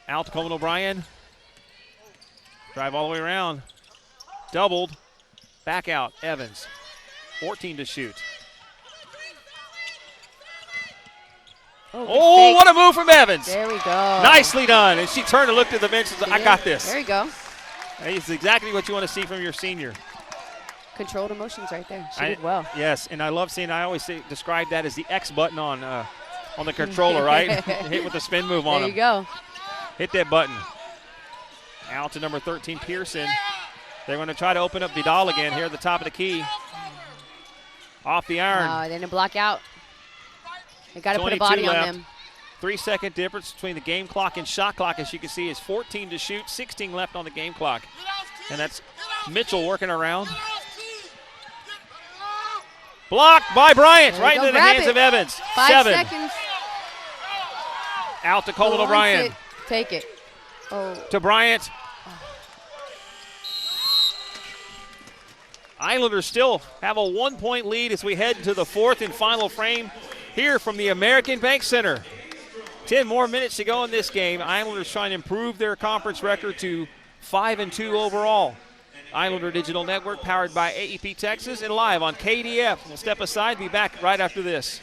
Out to Coleman O'Brien. Drive all the way around. Doubled. Back out. Evans. 14 to shoot. Oh, what a move from Evans. There we go. Nicely done. And she turned and looked at the bench and said, I got this. There you go. It's exactly what you want to see from your senior. Controlled emotions right there. She did well. Yes, and I love seeing, I always describe that as the X button on the controller, right? Hit with the spin move on There you go. Hit that button. Out to number 13, Pearson. They're going to try to open up Vidal again here at the top of the key. Off the iron. They didn't block out. They got to put a body on them. 3-second difference between the game clock and shot clock, as you can see, is 14 to shoot, 16 left on the game clock. And that's Mitchell working around. Blocked by Bryant, right into the hands of Evans. 5 seconds. Out to Coleman O'Brien. Take it. Oh. To Bryant. Islanders still have a 1-point lead as we head into the 4th and final frame here from the American Bank Center. 10 more minutes to go in this game. Islanders trying to improve their conference record to 5-2 overall. Islander Digital Network powered by AEP Texas and live on KDF. We'll step aside, be back right after this.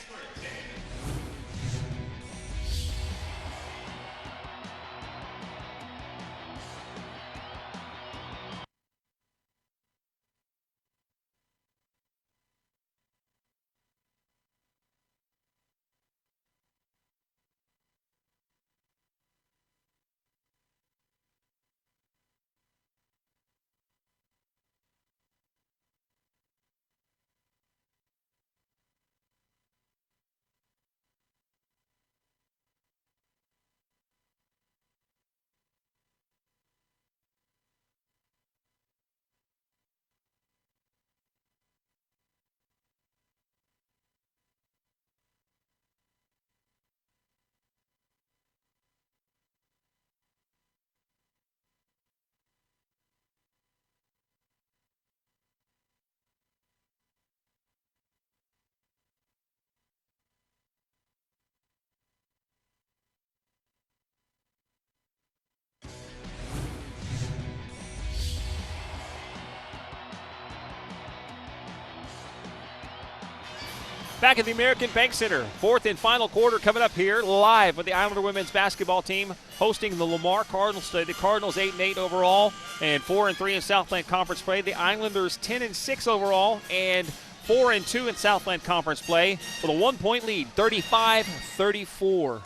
Back at the American Bank Center, 4th and final quarter coming up here live with the Islander women's basketball team hosting the Lamar Cardinals today. The Cardinals 8-8 overall and 4-3 in Southland Conference play. The Islanders 10-6 overall and 4-2 in Southland Conference play with a 1-point lead, 35-34.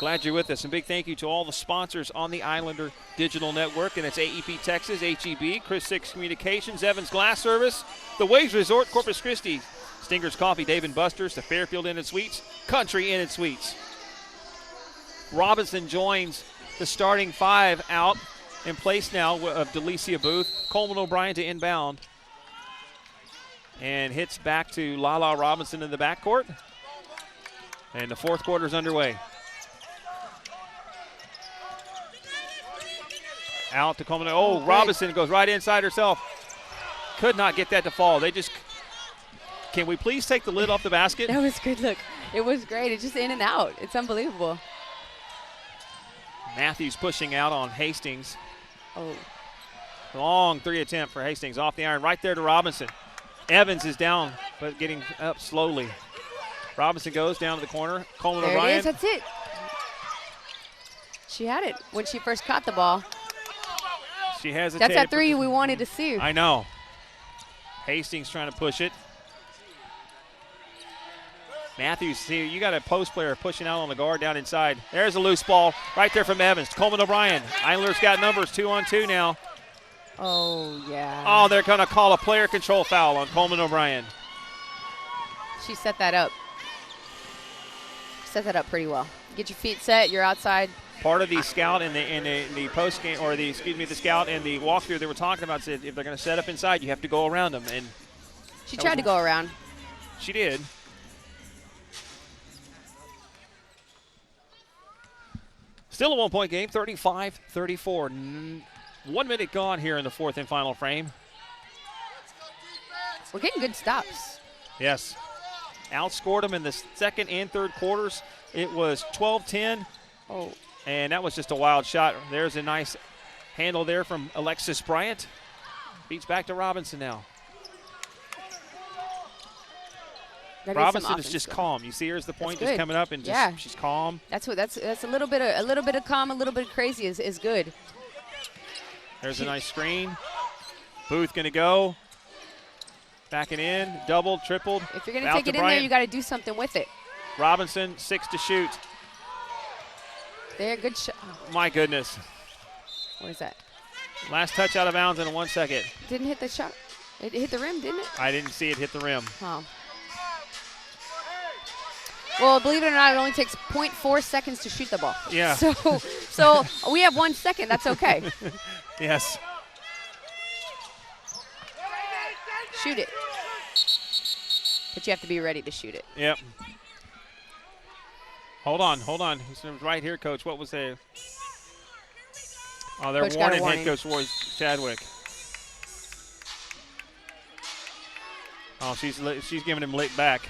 Glad you're with us, and big thank you to all the sponsors on the Islander Digital Network, and it's AEP Texas, HEB, Chris Six Communications, Evans Glass Service, the Waves Resort, Corpus Christi, Stinger's Coffee, Dave and Buster's, the Fairfield Inn and Suites, Country Inn and Suites. Robinson joins the starting 5 out in place now of Delicia Booth. Coleman O'Brien to inbound. And hits back to Lala Robinson in the backcourt. And the 4th quarter is underway. Out to Coleman. Oh, Robinson goes right inside herself. Could not get that to fall. They just – can we please take the lid off the basket? That was good. Look, it was great. It's just in and out. It's unbelievable. Matthews pushing out on Hastings. Oh. Long 3 attempt for Hastings off the iron. Right there to Robinson. Evans is down, but getting up slowly. Robinson goes down to the corner. Coleman There O'Brien. it is. That's it. She had it when she first caught the ball. She hesitated. That's that three we wanted to see. I know. Hastings trying to push it. Matthews, see, you got a post player pushing out on the guard down inside. There's a loose ball right there from Evans. Coleman O'Brien. Islanders got numbers 2-on-2 now. Oh, yeah. Oh, they're going to call a player control foul on Coleman O'Brien. She set that up. Set that up pretty well. Get your feet set. You're outside. Part of the scout and the post game, or the scout and the walkthrough they were talking about said if they're going to set up inside, you have to go around them. And she tried to go around. She did. Still a 1-point game, 35-34. 1 minute gone here in the fourth and final frame. We're getting good stops. Yes. Outscored them in the second and third quarters. It was 12-10. Oh. And that was just a wild shot. There's a nice handle there from Alexis Bryant. Beats back to Robinson now. Robinson is just calm. You see her as the point just coming up and just she's calm. That's a little bit of calm, a little bit of crazy is good. There's a nice screen. Booth going to go. Backing in, doubled, tripled. If you're going to take it in there, you got to do something with it. Robinson, 6 to shoot. There, good shot. Oh. My goodness. What is that? Last touch out of bounds in 1 second. Didn't hit the shot. It hit the rim, didn't it? I didn't see it hit the rim. Oh. Well, believe it or not, it only takes 0.4 seconds to shoot the ball. Yeah. So we have 1 second. That's okay. Yes. Shoot it. But you have to be ready to shoot it. Yep. Hold on. He's right here, Coach. What was the? Oh, they're warning head coach Chadwick. Oh, she's giving him lick back.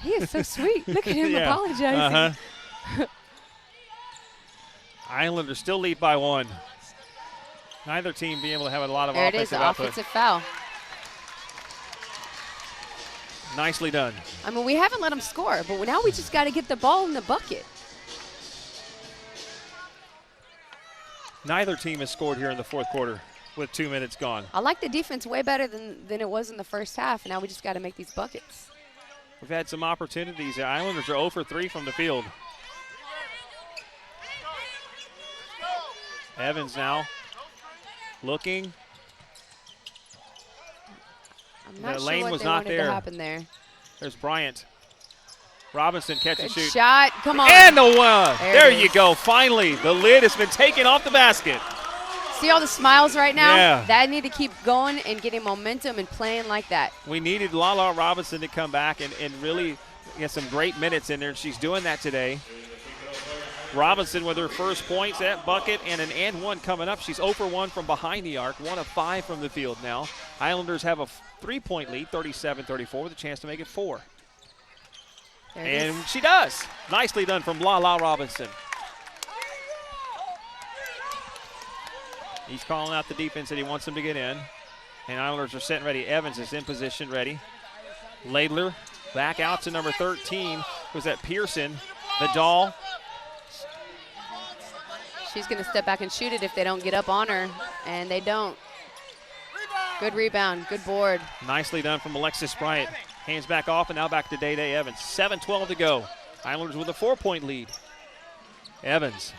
He is so sweet. Look at him apologizing. Islanders still lead by 1. Neither team being able to have a lot of offensive output. There it is, offensive foul. Nicely done. I mean, we haven't let them score, but now we just got to get the ball in the bucket. Neither team has scored here in the fourth quarter with 2 minutes gone. I like the defense way better than it was in the first half, and now we just got to make these buckets. We've had some opportunities. The Islanders are 0 for 3 from the field. Evans now looking. I'm not the sure lane what was they not wanted there. to happen there. There's Bryant. Robinson catch and Good shoot. shot. Come on. And the one. There it you go. Finally, the lid has been taken off the basket. See all the smiles right now? Yeah. That need to keep going and getting momentum and playing like that. We needed Lala Robinson to come back and really get some great minutes in there. She's doing that today. Robinson with her first points, that bucket, and an and one coming up. She's 0 for 1 from behind the arc, 1 of 5 from the field now. Islanders have a 3-point lead, 37-34, with a chance to make it 4. And she does. Nicely done from Lala Robinson. He's calling out the defense that he wants them to get in. And Islanders are setting ready. Evans is in position ready. Laidler back out to number 13. Who's that? Pearson. Vidal. She's going to step back and shoot it if they don't get up on her, and they don't. Good rebound, good board. Nicely done from Alexis Bryant. Hands back off, and now back to Day-Day Evans. 7:12 to go. Islanders with a 4-point lead. Evans.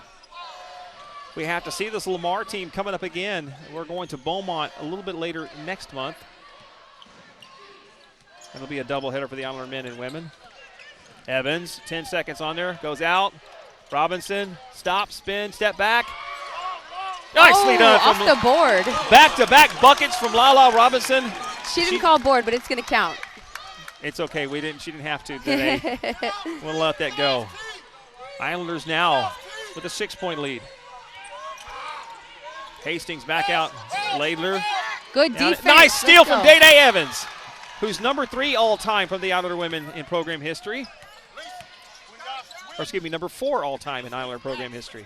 We have to see this Lamar team coming up again. We're going to Beaumont a little bit later next month. It'll be a doubleheader for the Islander men and women. Evans, 10 seconds on there, goes out. Robinson, stop, spin, step back. Nicely done. Off the board. Back-to-back buckets from Lala Robinson. She didn't call board, but it's going to count. It's okay. She didn't have to today. We'll let that go. Islanders now with a 6-point lead. Hastings back out. Laidler. Good defense. Nice steal from Day-Day Evans, who's number 3 all-time from the Islander women in program history. Or excuse me, number 4 all-time in Islander program history.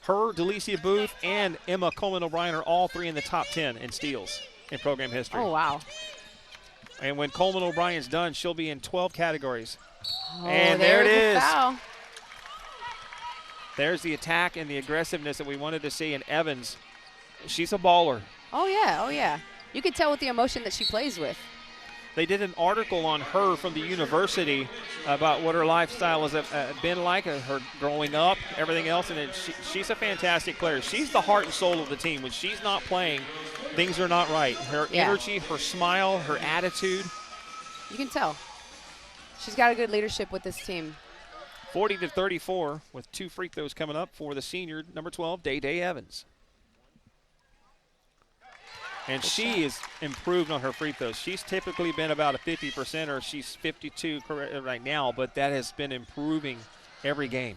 Her, Delicia Booth, and Emma Coleman O'Brien are all 3 in the top 10 in steals in program history. Oh, wow. And when Coleman O'Brien's done, she'll be in 12 categories. Oh, and there it is. Foul. There's the attack and the aggressiveness that we wanted to see in Evans. She's a baller. Oh, yeah. Oh, yeah. You can tell with the emotion that she plays with. They did an article on her from the university about what her lifestyle has been like, her growing up, everything else, and she's a fantastic player. She's the heart and soul of the team. When she's not playing, things are not right. Her energy, her smile, her attitude. You can tell. She's got a good leadership with this team. 40-34 with 2 free throws coming up for the senior, number 12, Day-Day Evans. And she is improved on her free throws. She's typically been about a 50%, or she's 52 right now, but that has been improving every game.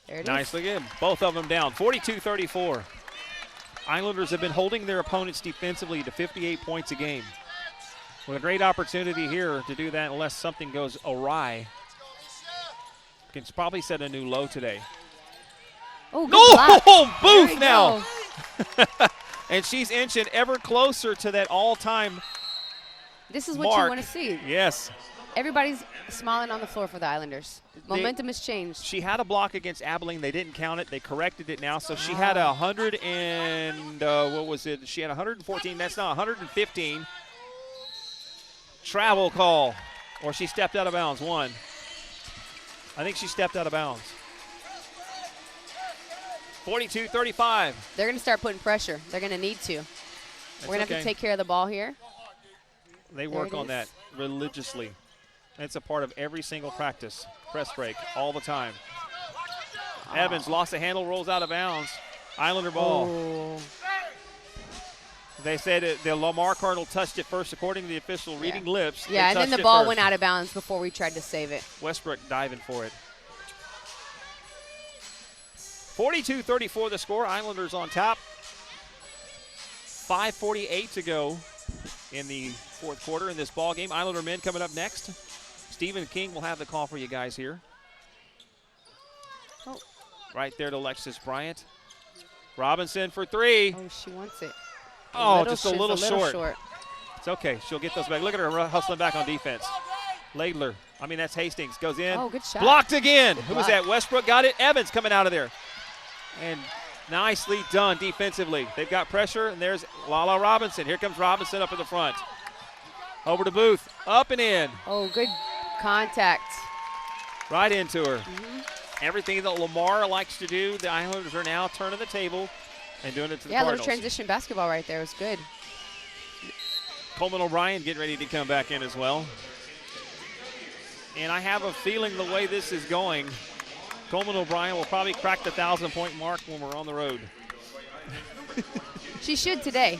There it is. Nicely good. Both of them down. 42-34. Islanders have been holding their opponents defensively to 58 points a game. With a great opportunity here to do that unless something goes awry. Can probably set a new low today. Oh, good no! block. Booth now. And she's inching ever closer to that all-time This is what mark. you want to see. Yes. Everybody's smiling on the floor for the Islanders. Momentum has changed. She had a block against Abilene. They didn't count it. They corrected it now. So she had 100 and, what was it? She had 114. That's not 115. Travel call. Or she stepped out of bounds. One. I think she stepped out of bounds. 42-35. They're going to start putting pressure. They're going to need to. We're going to have to take care of the ball here. They work on that religiously. It's a part of every single practice. Press break all the time. Evans lost the handle, rolls out of bounds. Islander ball. Oh. They said the Lamar Cardinals touched it first, according to the official reading lips. Yeah, and then the ball went out of bounds before we tried to save it. Westbrook diving for it. 42-34 the score. Islanders on top. 5:48 to go in the fourth quarter in this ball game. Islander men coming up next. Stephen King will have the call for you guys here. Oh. Right there to Alexis Bryant. Robinson for 3. Oh, she wants it. Just a little short. It's okay. She'll get those back. Look at her hustling back on defense. Laidler. That's Hastings. Goes in. Oh, good shot. Blocked again. Good Who was block. that? Westbrook got it. Evans coming out of there. And nicely done defensively. They've got pressure, and there's Lala Robinson. Here comes Robinson up in the front. Over to Booth. Up and in. Oh, good contact. Right into her. Everything that Lamar likes to do, the Islanders are now turning the table and doing it to the Yeah, a Cardinals. little transition basketball right there. It was good. Coleman O'Brien getting ready to come back in as well. And I have a feeling the way this is going, Coleman O'Brien will probably crack the 1,000-point mark when we're on the road. She should today.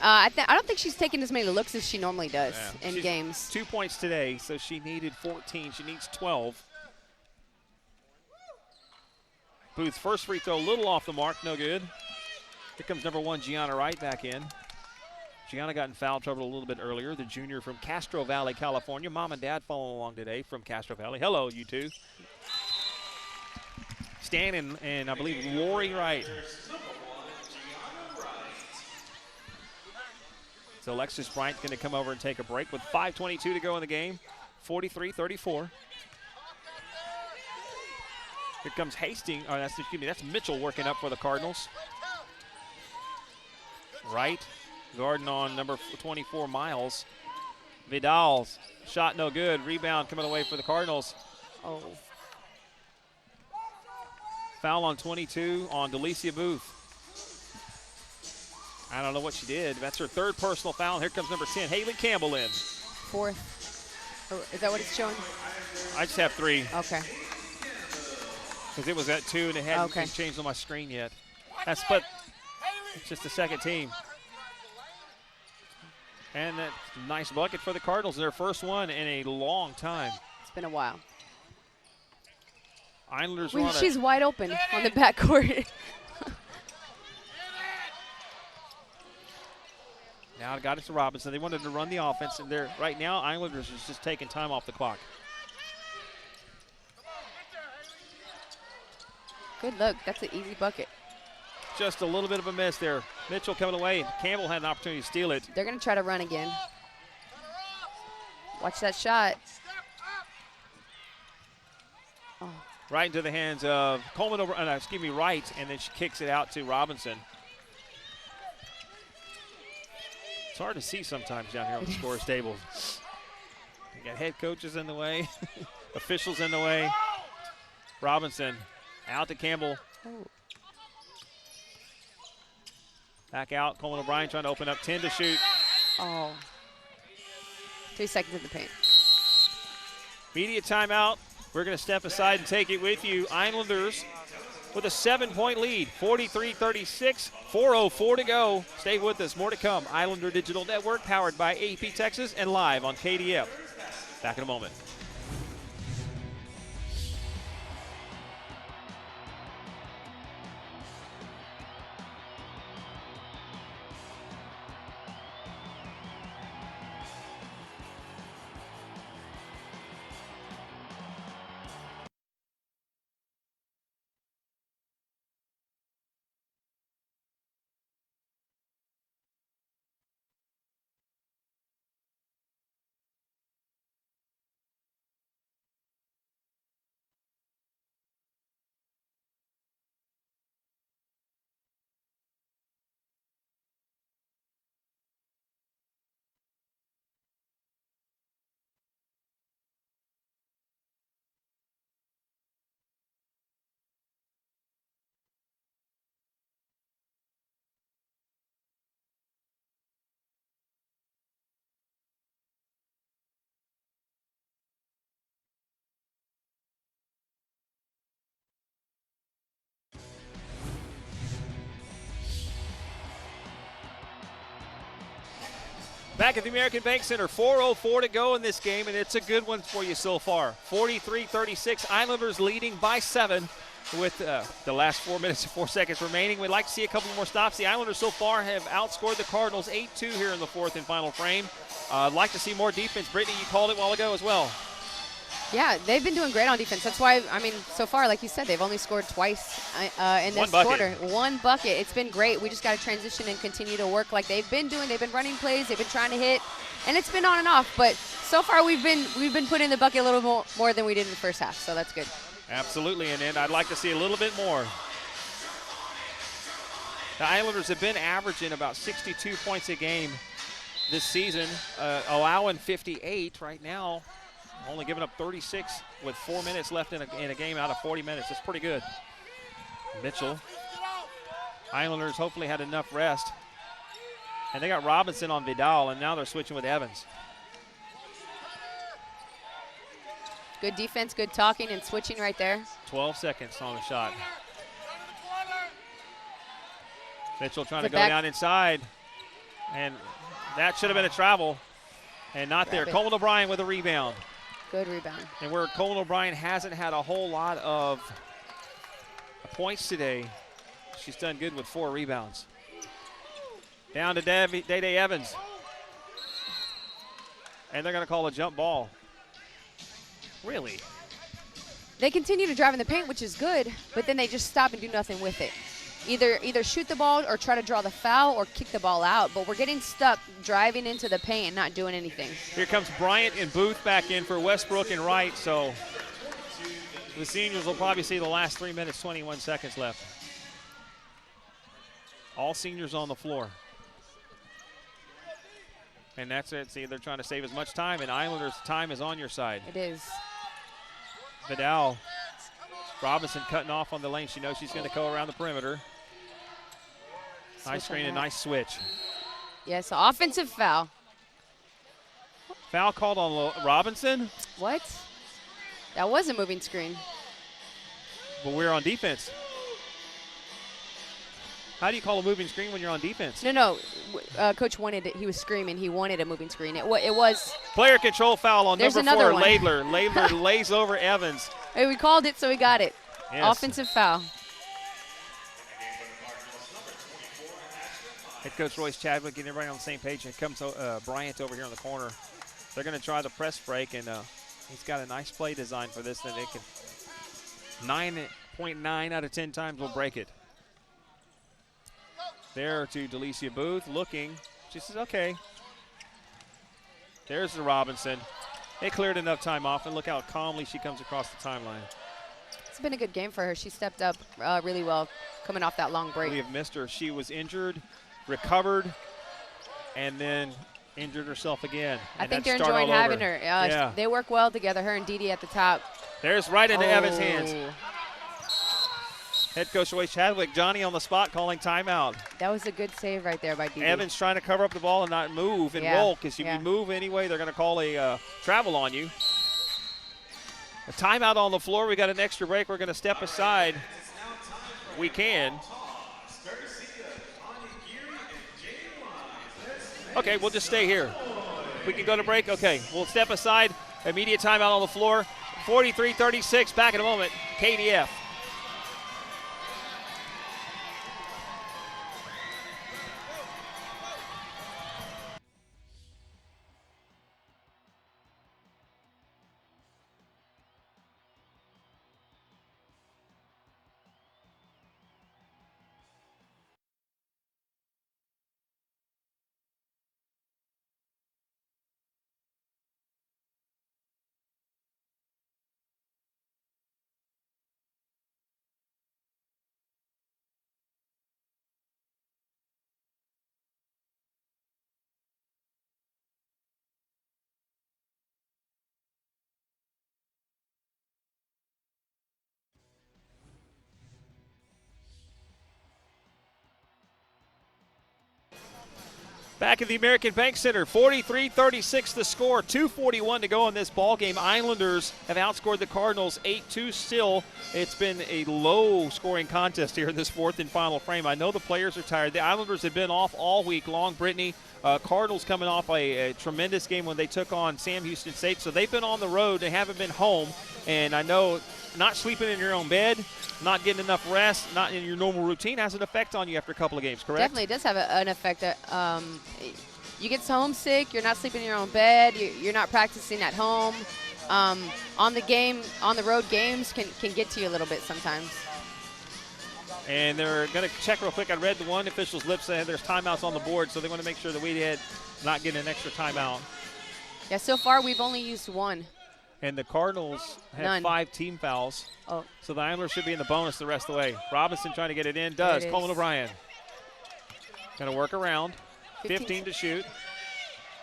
I don't think she's taken as many looks as she normally does in She's games. 2 points today, so she needed 14. She needs 12. Booth first free throw a little off the mark, no good. Here comes number 1, Gianna Wright, back in. Gianna got in foul trouble a little bit earlier. The junior from Castro Valley, California. Mom and Dad following along today from Castro Valley. Hello, you two. Stan and I believe Lori Wright. So Alexis Bryant going to come over and take a break with 5:22 to go in the game. 43-34. Here comes Hastings. Oh, that's Mitchell working up for the Cardinals. Wright guarding on number 24, Miles. Vidal's shot no good. Rebound coming away for the Cardinals. Oh. Foul on 22 on Delicia Booth. I don't know what she did. That's her third personal foul. Here comes number 10, Haley Campbell in. Fourth. Oh, is that what it's showing? I just have 3. Okay. Because it was at 2 and it hadn't been changed on my screen yet. But It's just the second team. And that nice bucket for the Cardinals, their first one in a long time. It's been a while. Islanders Wait, she's wide open on the backcourt. Now got it to Robinson. They wanted to run the offense, and they're right now Islanders is just taking time off the clock. Good look. That's an easy bucket. Just a little bit of a miss there. Mitchell coming away, and Campbell had an opportunity to steal it. They're going to try to run again. Watch that shot. Oh. Right into the hands of Coleman Wright, and then she kicks it out to Robinson. It's hard to see sometimes down here on the scores table. You got head coaches in the way, officials in the way. Robinson out to Campbell. Oh. Back out, Coleman O'Brien trying to open up 10 to shoot. Oh. 3 seconds in the paint. Media timeout. We're going to step aside and take it with you. Islanders with a 7-point lead, 43-36, 4:04 to go. Stay with us, more to come. Islander Digital Network powered by AP Texas and live on KDF. Back in a moment. Back at the American Bank Center, 4:04 to go in this game, and it's a good one for you so far. 43-36, Islanders leading by 7 with the last 4 minutes and 4 seconds remaining. We'd like to see a couple more stops. The Islanders so far have outscored the Cardinals 8-2 here in the fourth and final frame. I'd like to see more defense. Brittany, you called it a while ago as well. Yeah, they've been doing great on defense. That's why, I mean, so far, like you said, they've only scored twice in this quarter. One bucket. It's been great. We just got to transition and continue to work like they've been doing. They've been running plays. They've been trying to hit, and it's been on and off. But so far, we've been putting in the bucket a little more than we did in the first half, so that's good. Absolutely, and I'd like to see a little bit more. The Islanders have been averaging about 62 points a game this season, allowing 58 right now. Only giving up 36 with 4 minutes left in a game out of 40 minutes. That's pretty good. Mitchell. Islanders hopefully had enough rest. And they got Robinson on Vidal, and now they're switching with Evans. Good defense, good talking, and switching right there. 12 seconds on the shot. Mitchell trying to go down inside. And that should have been a travel. And not there. Coleman O'Brien with a rebound. Good rebound. And where Coleman O'Brien hasn't had a whole lot of points today, she's done good with 4 rebounds. Down to Day-Day Evans. And they're going to call a jump ball. Really? They continue to drive in the paint, which is good, but then they just stop and do nothing with it. Either shoot the ball or try to draw the foul or kick the ball out, but we're getting stuck driving into the paint and not doing anything. Here comes Bryant and Booth back in for Westbrook and Wright, so the seniors will probably see the last 3 minutes, 21 seconds left. All seniors on the floor. And that's it. See, they're trying to save as much time, and Islanders' time is on your side. It is. Vidal. Robinson cutting off on the lane. She knows she's going to go around the perimeter. Nice screen and nice switch. Yes, offensive foul. Foul called on Robinson. What? That was a moving screen. But we're on defense. How do you call a moving screen when you're on defense? No. Coach wanted it. He was screaming. He wanted a moving screen. It was. Player control foul on There's number 4, another one. Laidler. Laidler lays over Evans. Hey, we called it, so we got it. Yes. Offensive foul. Head coach Royce Chadwick getting everybody on the same page. And comes Bryant over here in the corner. They're going to try the press break, and he's got a nice play design for this that they can 9.9 out of 10 times will break it. There to Delicia Booth looking. She says, okay. There's the Robinson. They cleared enough time off, and look how calmly she comes across the timeline. It's been a good game for her. She stepped up really well coming off that long break. We have missed her. She was injured, recovered, and then injured herself again. I think they're enjoying having her. Yeah. They work well together, her and Dee Dee at the top. There's right into Evans' hands. Head coach Royce Chadwick, Johnny on the spot calling timeout. That was a good save right there by Dee Dee. Evans trying to cover up the ball and not move and roll, because if you move anyway, they're going to call a travel on you. A timeout on the floor. We got an extra break. We're going to step aside. We can. Okay, we'll just stay here. We can go to break. Okay, we'll step aside. Immediate timeout on the floor. 43-36. Back in a moment. KDF. Back at the American Bank Center, 43-36 the score, 2:41 to go in this ball game. Islanders have outscored the Cardinals 8-2 still. It's been a low-scoring contest here in this fourth and final frame. I know the players are tired. The Islanders have been off all week long. Brittany, Cardinals coming off a tremendous game when they took on Sam Houston State. So they've been on the road. They haven't been home. And I know not sleeping in your own bed, not getting enough rest, not in your normal routine has an effect on you after a couple of games, correct? Definitely does have an effect. You get homesick, you're not sleeping in your own bed, you're not practicing at home. On the road games can get to you a little bit sometimes. And they're going to check real quick. I read the one official's lips saying there's timeouts on the board, so they want to make sure that we had not getting an extra timeout. Yeah, so far we've only used one. And the Cardinals have None. 5 team fouls. Oh. So the Islanders should be in the bonus the rest of the way. Robinson trying to get it in. Does. Coleman O'Brien. Going to work around. 15 to shoot.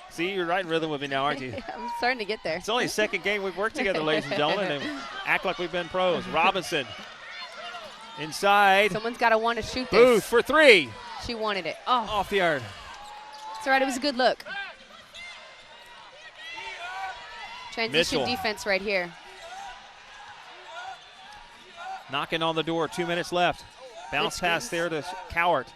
See, you're right in rhythm with me now, aren't you? I'm starting to get there. It's only the second game we've worked together, ladies and gentlemen, and act like we've been pros. Robinson inside. Someone's got to want to shoot this. Booth for 3. She wanted it. Oh, Off the arc. it's all right. It was a good look. Transition Mitchell. defense right here. Knocking on the door, 2 minutes left. Bounce pass there to Cowart.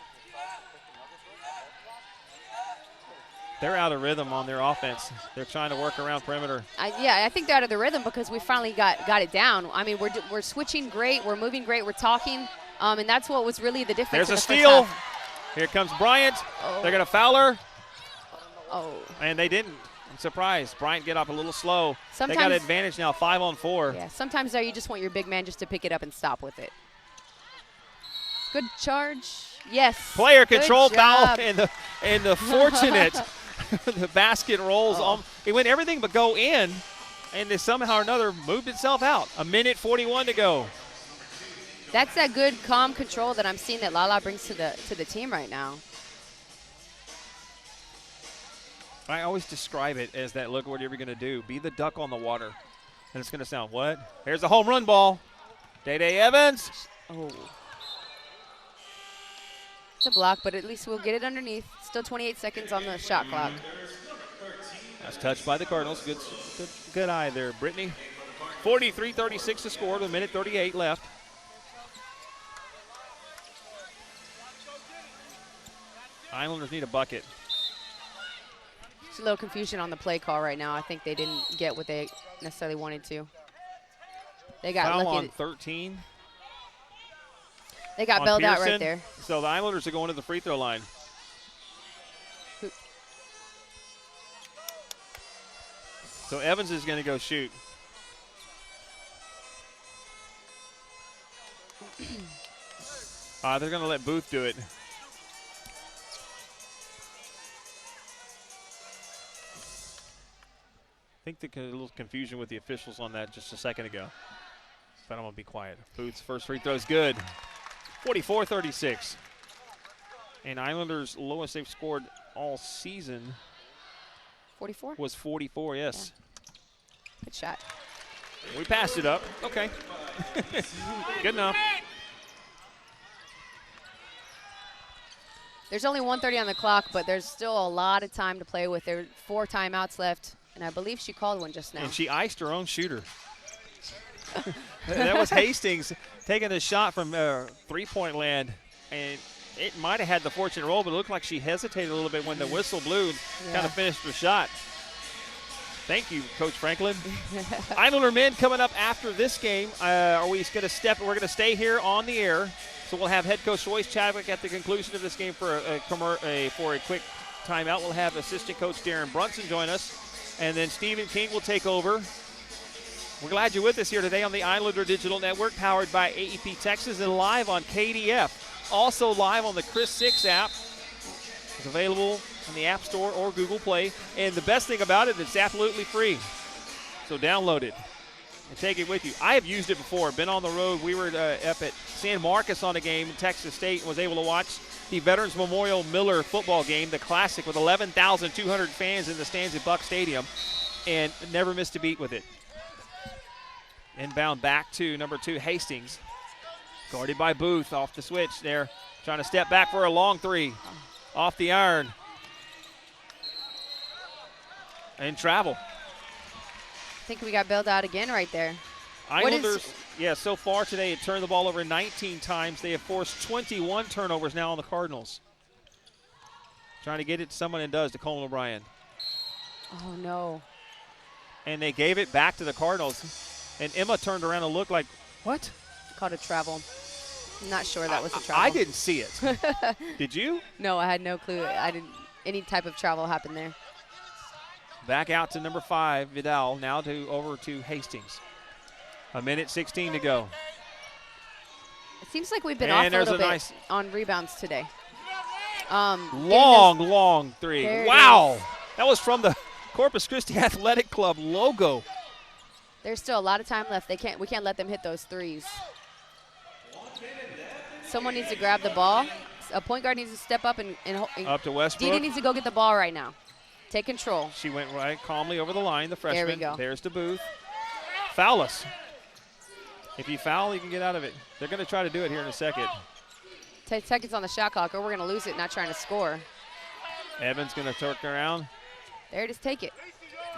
They're out of rhythm on their offense. They're trying to work around perimeter. I think they're out of the rhythm because we finally got it down. I mean, we're switching great. We're moving great. We're talking. And that's what was really the difference. There's a in the steal. first half. Here comes Bryant. Oh. They're going to foul her. Oh. And they didn't. I'm surprised. Bryant get up a little slow. Sometimes, they got advantage now, 5-on-4. Yeah, sometimes though you just want your big man just to pick it up and stop with it. Good charge. Yes. Player control foul job. and the fortunate the basket rolls. It went everything but go in, and they somehow or another moved itself out. 1:41 to go. That's that good, calm control that I'm seeing that Lala brings to the team right now. I always describe it as that look, whatever you're going to do, be the duck on the water. And it's going to sound, what? Here's the home run ball. Day-Day Evans. Oh. It's a block, but at least we'll get it underneath. Still 28 seconds on the shot clock. That's touched by the Cardinals. Good eye there, Brittany. 43-36 to score with 1:38 left. Islanders need a bucket. There's a little confusion on the play call right now. I think they didn't get what they necessarily wanted to. They got Foul lucky. on 13. They got on bailed out Pearson. right there. So the Islanders are going to the free throw line. So Evans is going to go shoot. They're going to let Booth do it. I think there's a little confusion with the officials on that just a second ago. But I'm going to be quiet. Booth's first free throw is good. 44-36. And Islanders' lowest they've scored all season 44? was 44, yes. Yeah. Good shot. We passed it up. Okay. Good enough. There's only 1:30 on the clock, but there's still a lot of time to play with. There are 4 timeouts left, and I believe she called one just now. And she iced her own shooter. That was Hastings taking a shot from three-point land, and it might have had the fortunate roll, but it looked like she hesitated a little bit when the whistle blew and kind of finished the shot. Thank you, Coach Franklin. Islander men coming up after this game. Are we going to step? We're going to stay here on the air. So we'll have head coach Royce Chadwick at the conclusion of this game for a quick timeout. We'll have assistant coach Darren Brunson join us, and then Stephen King will take over. We're glad you're with us here today on the Islander Digital Network, powered by AEP Texas and live on KDF. Also live on the Chris 6 app. It's available in the App Store or Google Play. And the best thing about it, it's absolutely free. So download it and take it with you. I have used it before. Been on the road. We were up at San Marcos on a game in Texas State and was able to watch the Veterans Memorial Miller football game, the classic, with 11,200 fans in the stands at Buck Stadium, and never missed a beat with it. Inbound back to number 2, Hastings. Guarded by Booth off the switch there. Trying to step back for a long three. Off the iron. And travel. I think we got bailed out again right there. Islanders, so far today, it turned the ball over 19 times. They have forced 21 turnovers now on the Cardinals. Trying to get it to someone and does, to Colin O'Brien. Oh, no. And they gave it back to the Cardinals. And Emma turned around and looked like, what? Called a travel. I'm not sure that was a travel. I didn't see it. Did you? No, I had no clue. I didn't. Any type of travel happened there. Back out to number 5, Vidal. Now over to Hastings. 1:16 to go. It seems like we've been off a little bit on rebounds today. Long three. Wow. That was from the Corpus Christi Athletic Club logo. There's still a lot of time left. We can't let them hit those threes. Someone needs to grab the ball. A point guard needs to step up and up to Westbrook. Didi needs to go get the ball right now. Take control. She went right calmly over the line, the freshman. There we go. There's to Booth. Foul us. If you foul, you can get out of it. They're going to try to do it here in a second. 10 seconds on the shot clock, or we're going to lose it not trying to score. Evans going to turn around. There it is. Take it.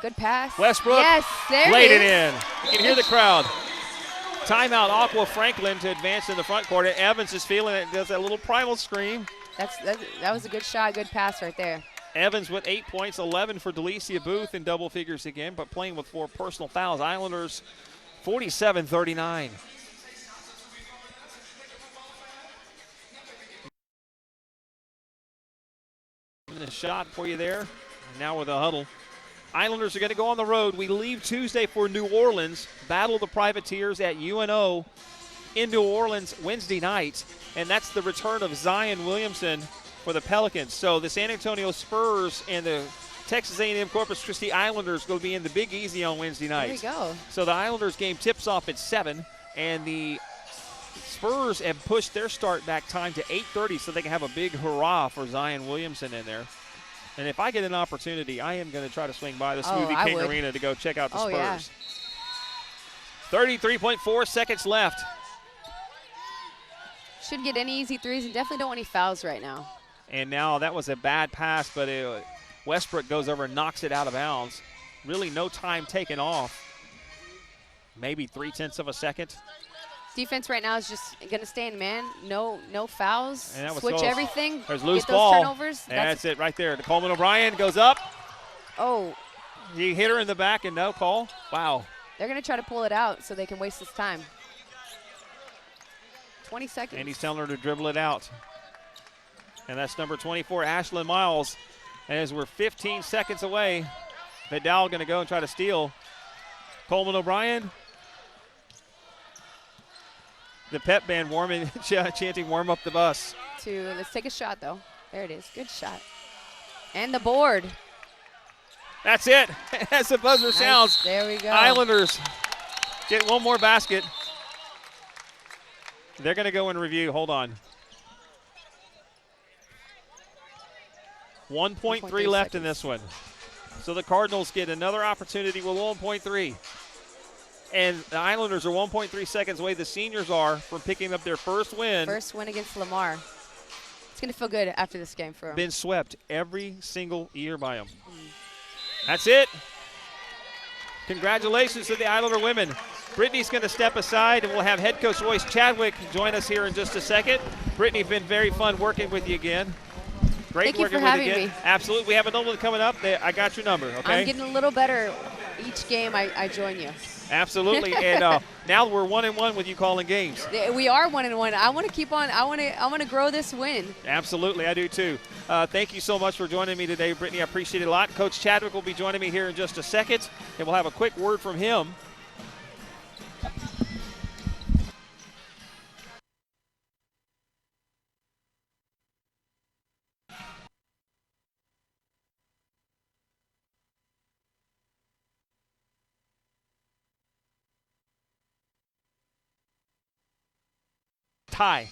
Good pass. Westbrook. Yes, there laid it it in. You can hear the crowd. Timeout, Aqua Franklin to advance in the front court. Evans is feeling it. Does that little primal scream. That was a good shot, good pass right there. Evans with 8 points, 11 for Delicia Booth in double figures again, but playing with 4 personal fouls. Islanders 47-39. A shot for you there. Now with a huddle. Islanders are going to go on the road. We leave Tuesday for New Orleans, battle the Privateers at UNO in New Orleans Wednesday night, and that's the return of Zion Williamson for the Pelicans. So the San Antonio Spurs and the Texas A&M Corpus Christi Islanders will be in the Big Easy on Wednesday night. There we go. So the Islanders game tips off at 7, and the Spurs have pushed their start back time to 8:30 so they can have a big hurrah for Zion Williamson in there. And if I get an opportunity, I am going to try to swing by the Smoothie King Arena to go check out the Spurs. Yeah. 33.4 seconds left. Shouldn't get any easy threes and definitely don't want any fouls right now. And now that was a bad pass, but Westbrook goes over and knocks it out of bounds. Really no time taken off. Maybe 0.3 of a second. Defense right now is just going to stay in man. No fouls. And that was Switch close. everything. There's loose get those ball. turnovers. That's it right there. Coleman O'Brien goes up. Oh. He hit her in the back and no call. Wow. They're going to try to pull it out so they can waste this time. 20 seconds. And he's telling her to dribble it out. And that's number 24, Ashlyn Miles. And as we're 15 seconds away, Vidal going to go and try to steal. Coleman O'Brien. The pep band chanting warm up the bus. Let's take a shot, though. There it is. Good shot. And the board. That's it. As the buzzer sounds. There we go. Islanders get one more basket. They're going to go and review. Hold on. 1.3 left in this one. So the Cardinals get another opportunity with 1.3. And the Islanders are 1.3 seconds away. The seniors are from picking up their first win. First win against Lamar. It's going to feel good after this game for them. Been swept every single year by them. That's it. Congratulations to the Islander women. Brittany's going to step aside, and we'll have head coach Royce Chadwick join us here in just a second. Brittany, been very fun working with you again. Great Thank you working for with you having again. me. Absolutely. We have another one coming up. I got your number, okay? I'm getting a little better each game I join you. Absolutely. And now we're 1-1 with you calling games. We are 1-1. I want to keep on. I want to grow this win. Absolutely, I do too. Thank you so much for joining me today, Brittany. I appreciate it a lot. Coach Chadwick will be joining me here in just a second, and we'll have a quick word from him. Tie.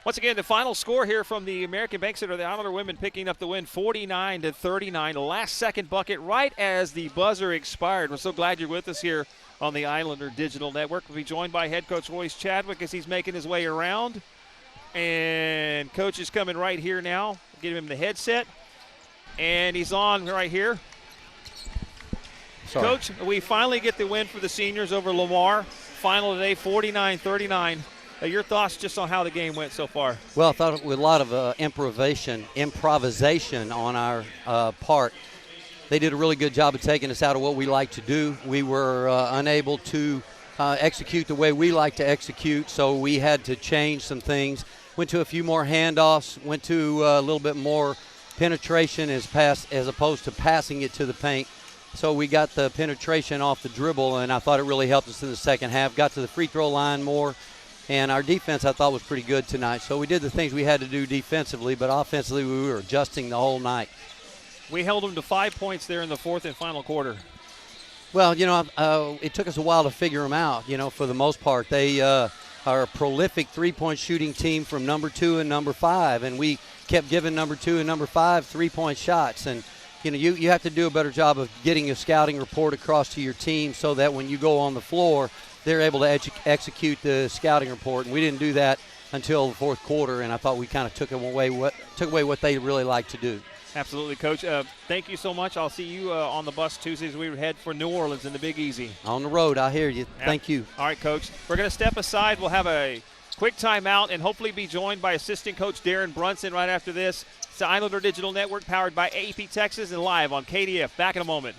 Once again, the final score here from the American Bank Center, the Islander women picking up the win 49-39. The last second bucket right as the buzzer expired. We're so glad you're with us here on the Islander Digital Network. We'll be joined by head coach Royce Chadwick as he's making his way around. And coach is coming right here now. Get him the headset. And he's on right here. Sorry. Coach, we finally get the win for the seniors over Lamar. Final today, 49-39. Your thoughts just on how the game went so far? Well, I thought with a lot of improvisation on our part. They did a really good job of taking us out of what we like to do. We were unable to execute the way we like to execute, so we had to change some things. Went to a few more handoffs, went to a little bit more penetration as opposed to passing it to the paint. So we got the penetration off the dribble, and I thought it really helped us in the second half. Got to the free throw line more, and our defense I thought was pretty good tonight. So we did the things we had to do defensively, but offensively we were adjusting the whole night. We held them to 5 points there in the fourth and final quarter. Well, it took us a while to figure them out, for the most part. They are a prolific three-point shooting team from number 2 and number 5, and we kept giving number 2 and number 5 three-point shots. And you have to do a better job of getting a scouting report across to your team so that when you go on the floor, they're able to execute the scouting report. And we didn't do that until the fourth quarter, and I thought we kind of took away what they really like to do. Absolutely, Coach. Thank you so much. I'll see you on the bus Tuesday as we head for New Orleans in the Big Easy. On the road, I hear you. Thank you. All right, Coach. We're going to step aside. We'll have a quick timeout and hopefully be joined by assistant coach Darren Brunson right after this. It's the Islander Digital Network powered by AP Texas and live on KDF. Back in a moment.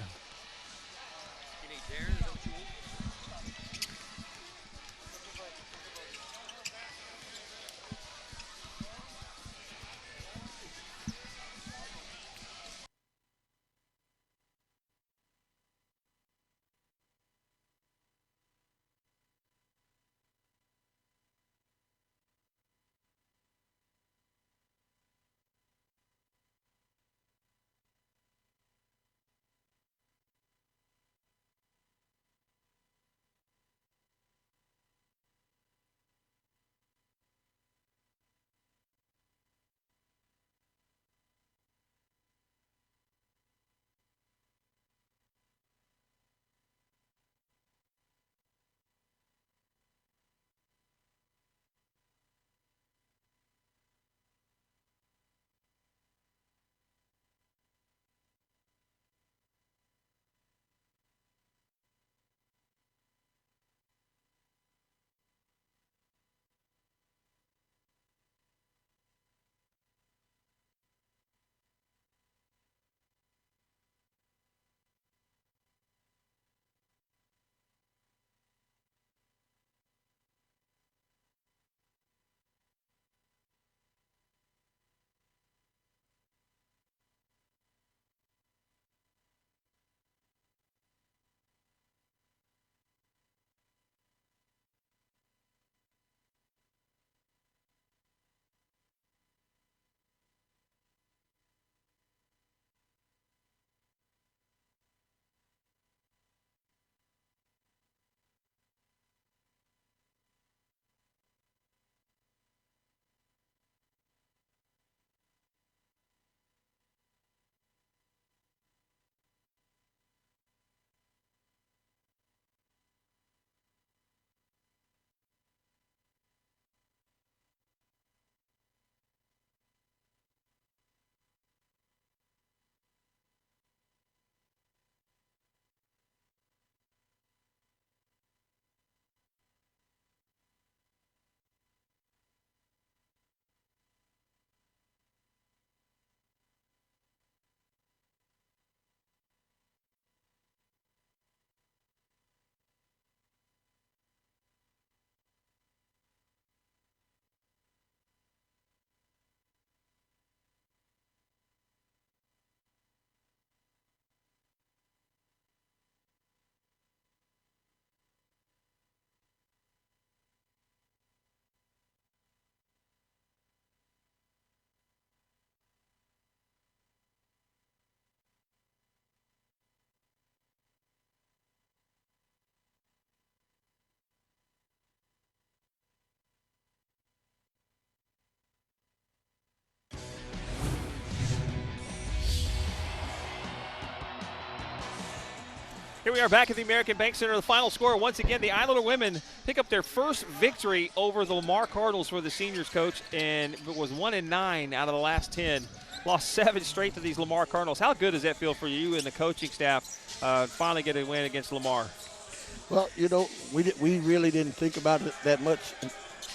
Here we are back at the American Bank Center. The final score, once again, the Islander women pick up their first victory over the Lamar Cardinals for the seniors, coach, and it was 1-9 out of the last 10. Lost 7 straight to these Lamar Cardinals. How good does that feel for you and the coaching staff finally get a win against Lamar? Well, you know, we really didn't think about it that much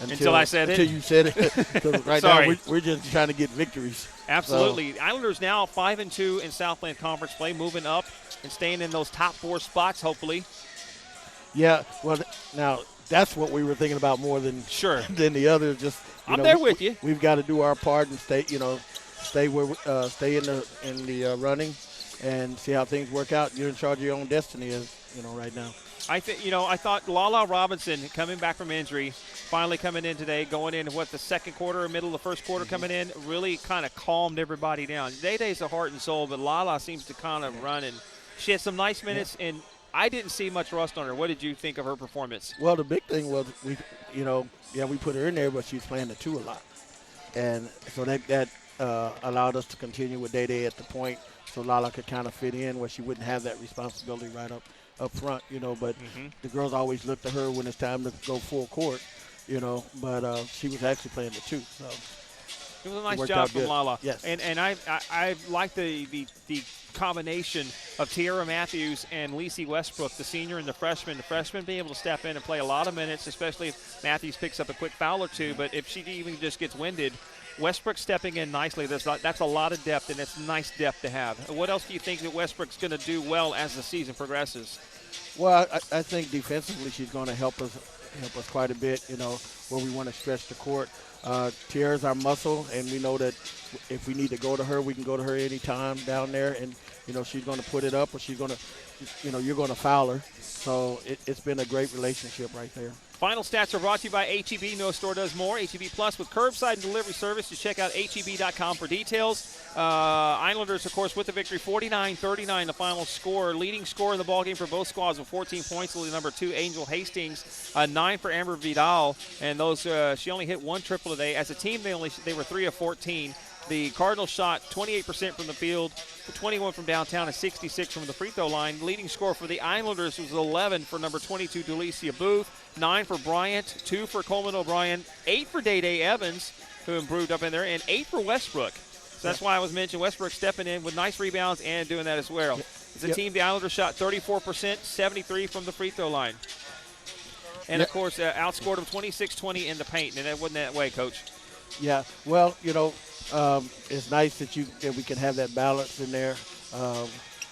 until I said it. Until you said it. Right now, we're just trying to get victories. Absolutely. So. Islanders now 5-2 in Southland Conference play, moving up and staying in those top 4 spots, hopefully. Yeah, well, now that's what we were thinking about more than the others. Just I'm there with you. We've got to do our part and stay in the running and see how things work out. You're in charge of your own destiny, right now. I thought Lala Robinson coming back from injury, finally coming in today, going in the second quarter or middle of the first quarter coming in, really kind of calmed everybody down. Day-Day's the heart and soul, but Lala seems to kind of run, and she had some nice minutes, and I didn't see much rust on her. What did you think of her performance? Well, the big thing was we put her in there, but she's playing the 2 a lot, and so that allowed us to continue with Day-Day at the point, so Lala could kind of fit in where she wouldn't have that responsibility right up front, but the girls always look to her when it's time to go full court, but she was actually playing the 2. So it was a nice job from Lala. Yes. And I like the combination of Tiara Matthews and Lacey Westbrook, the senior and the freshman. The freshman being able to step in and play a lot of minutes, especially if Matthews picks up a quick foul or 2. But if she even just gets winded, Westbrook stepping in nicely. That's a lot of depth, and it's nice depth to have. What else do you think that Westbrook's going to do well as the season progresses? Well, I think defensively she's going to help us quite a bit, where we want to stretch the court. Tiara's our muscle, and we know that if we need to go to her, we can go to her anytime down there, and, she's going to put it up or she's going to, you're going to foul her. So it's been a great relationship right there. Final stats are brought to you by H-E-B. No store does more. H-E-B Plus with curbside and delivery service. Just check out HEB.com for details. Islanders, of course, with the victory, 49-39, the final score. Leading scorer in the ballgame for both squads with 14 points. Number 2, Angel Hastings, 9 for Amber Vidal. And those she only hit 1 triple today. As a team, they were 3 of 14. The Cardinals shot 28% from the field, 21 from downtown, and 66 from the free throw line. Leading scorer for the Islanders was 11 for number 22, Delicia Booth, 9 for Bryant, 2 for Coleman O'Brien, 8 for Day-Day Evans, who improved up in there, and 8 for Westbrook. So that's why I was mentioning Westbrook stepping in with nice rebounds and doing that as well. As a team, the Islanders shot 34%, 73 from the free throw line. And, of course, outscored them 26-20 in the paint, and that wasn't that way, Coach. Yeah, well, it's nice that we can have that balance in there.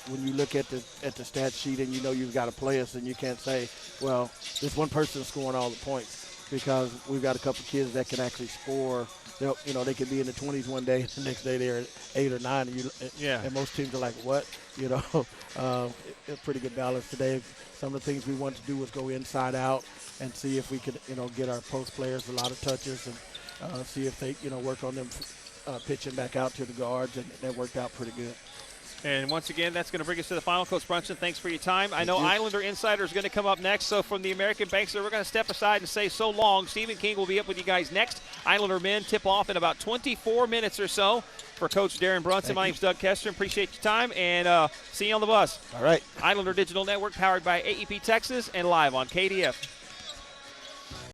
When you look at the stat sheet and you've got to play us, and you can't say, well, this one person is scoring all the points, because we've got a couple kids that can actually score. They could be in the 20s one day, the next day they're at 8 or 9, and most teams are like, what? A pretty good balance today. Some of the things we wanted to do was go inside out and see if we could, get our post players a lot of touches and see if they, work on them pitching back out to the guards, and that worked out pretty good. And once again, that's going to bring us to the final. Coach Brunson, thanks for your time. I know Islander Insider is going to come up next, so from the American Bank Center, we're going to step aside and say so long. Stephen King will be up with you guys next. Islander men tip off in about 24 minutes or so. For Coach Darren Brunson, my name's Doug Kester. Appreciate your time, and see you on the bus. All right. Islander Digital Network, powered by AEP Texas and live on KDF.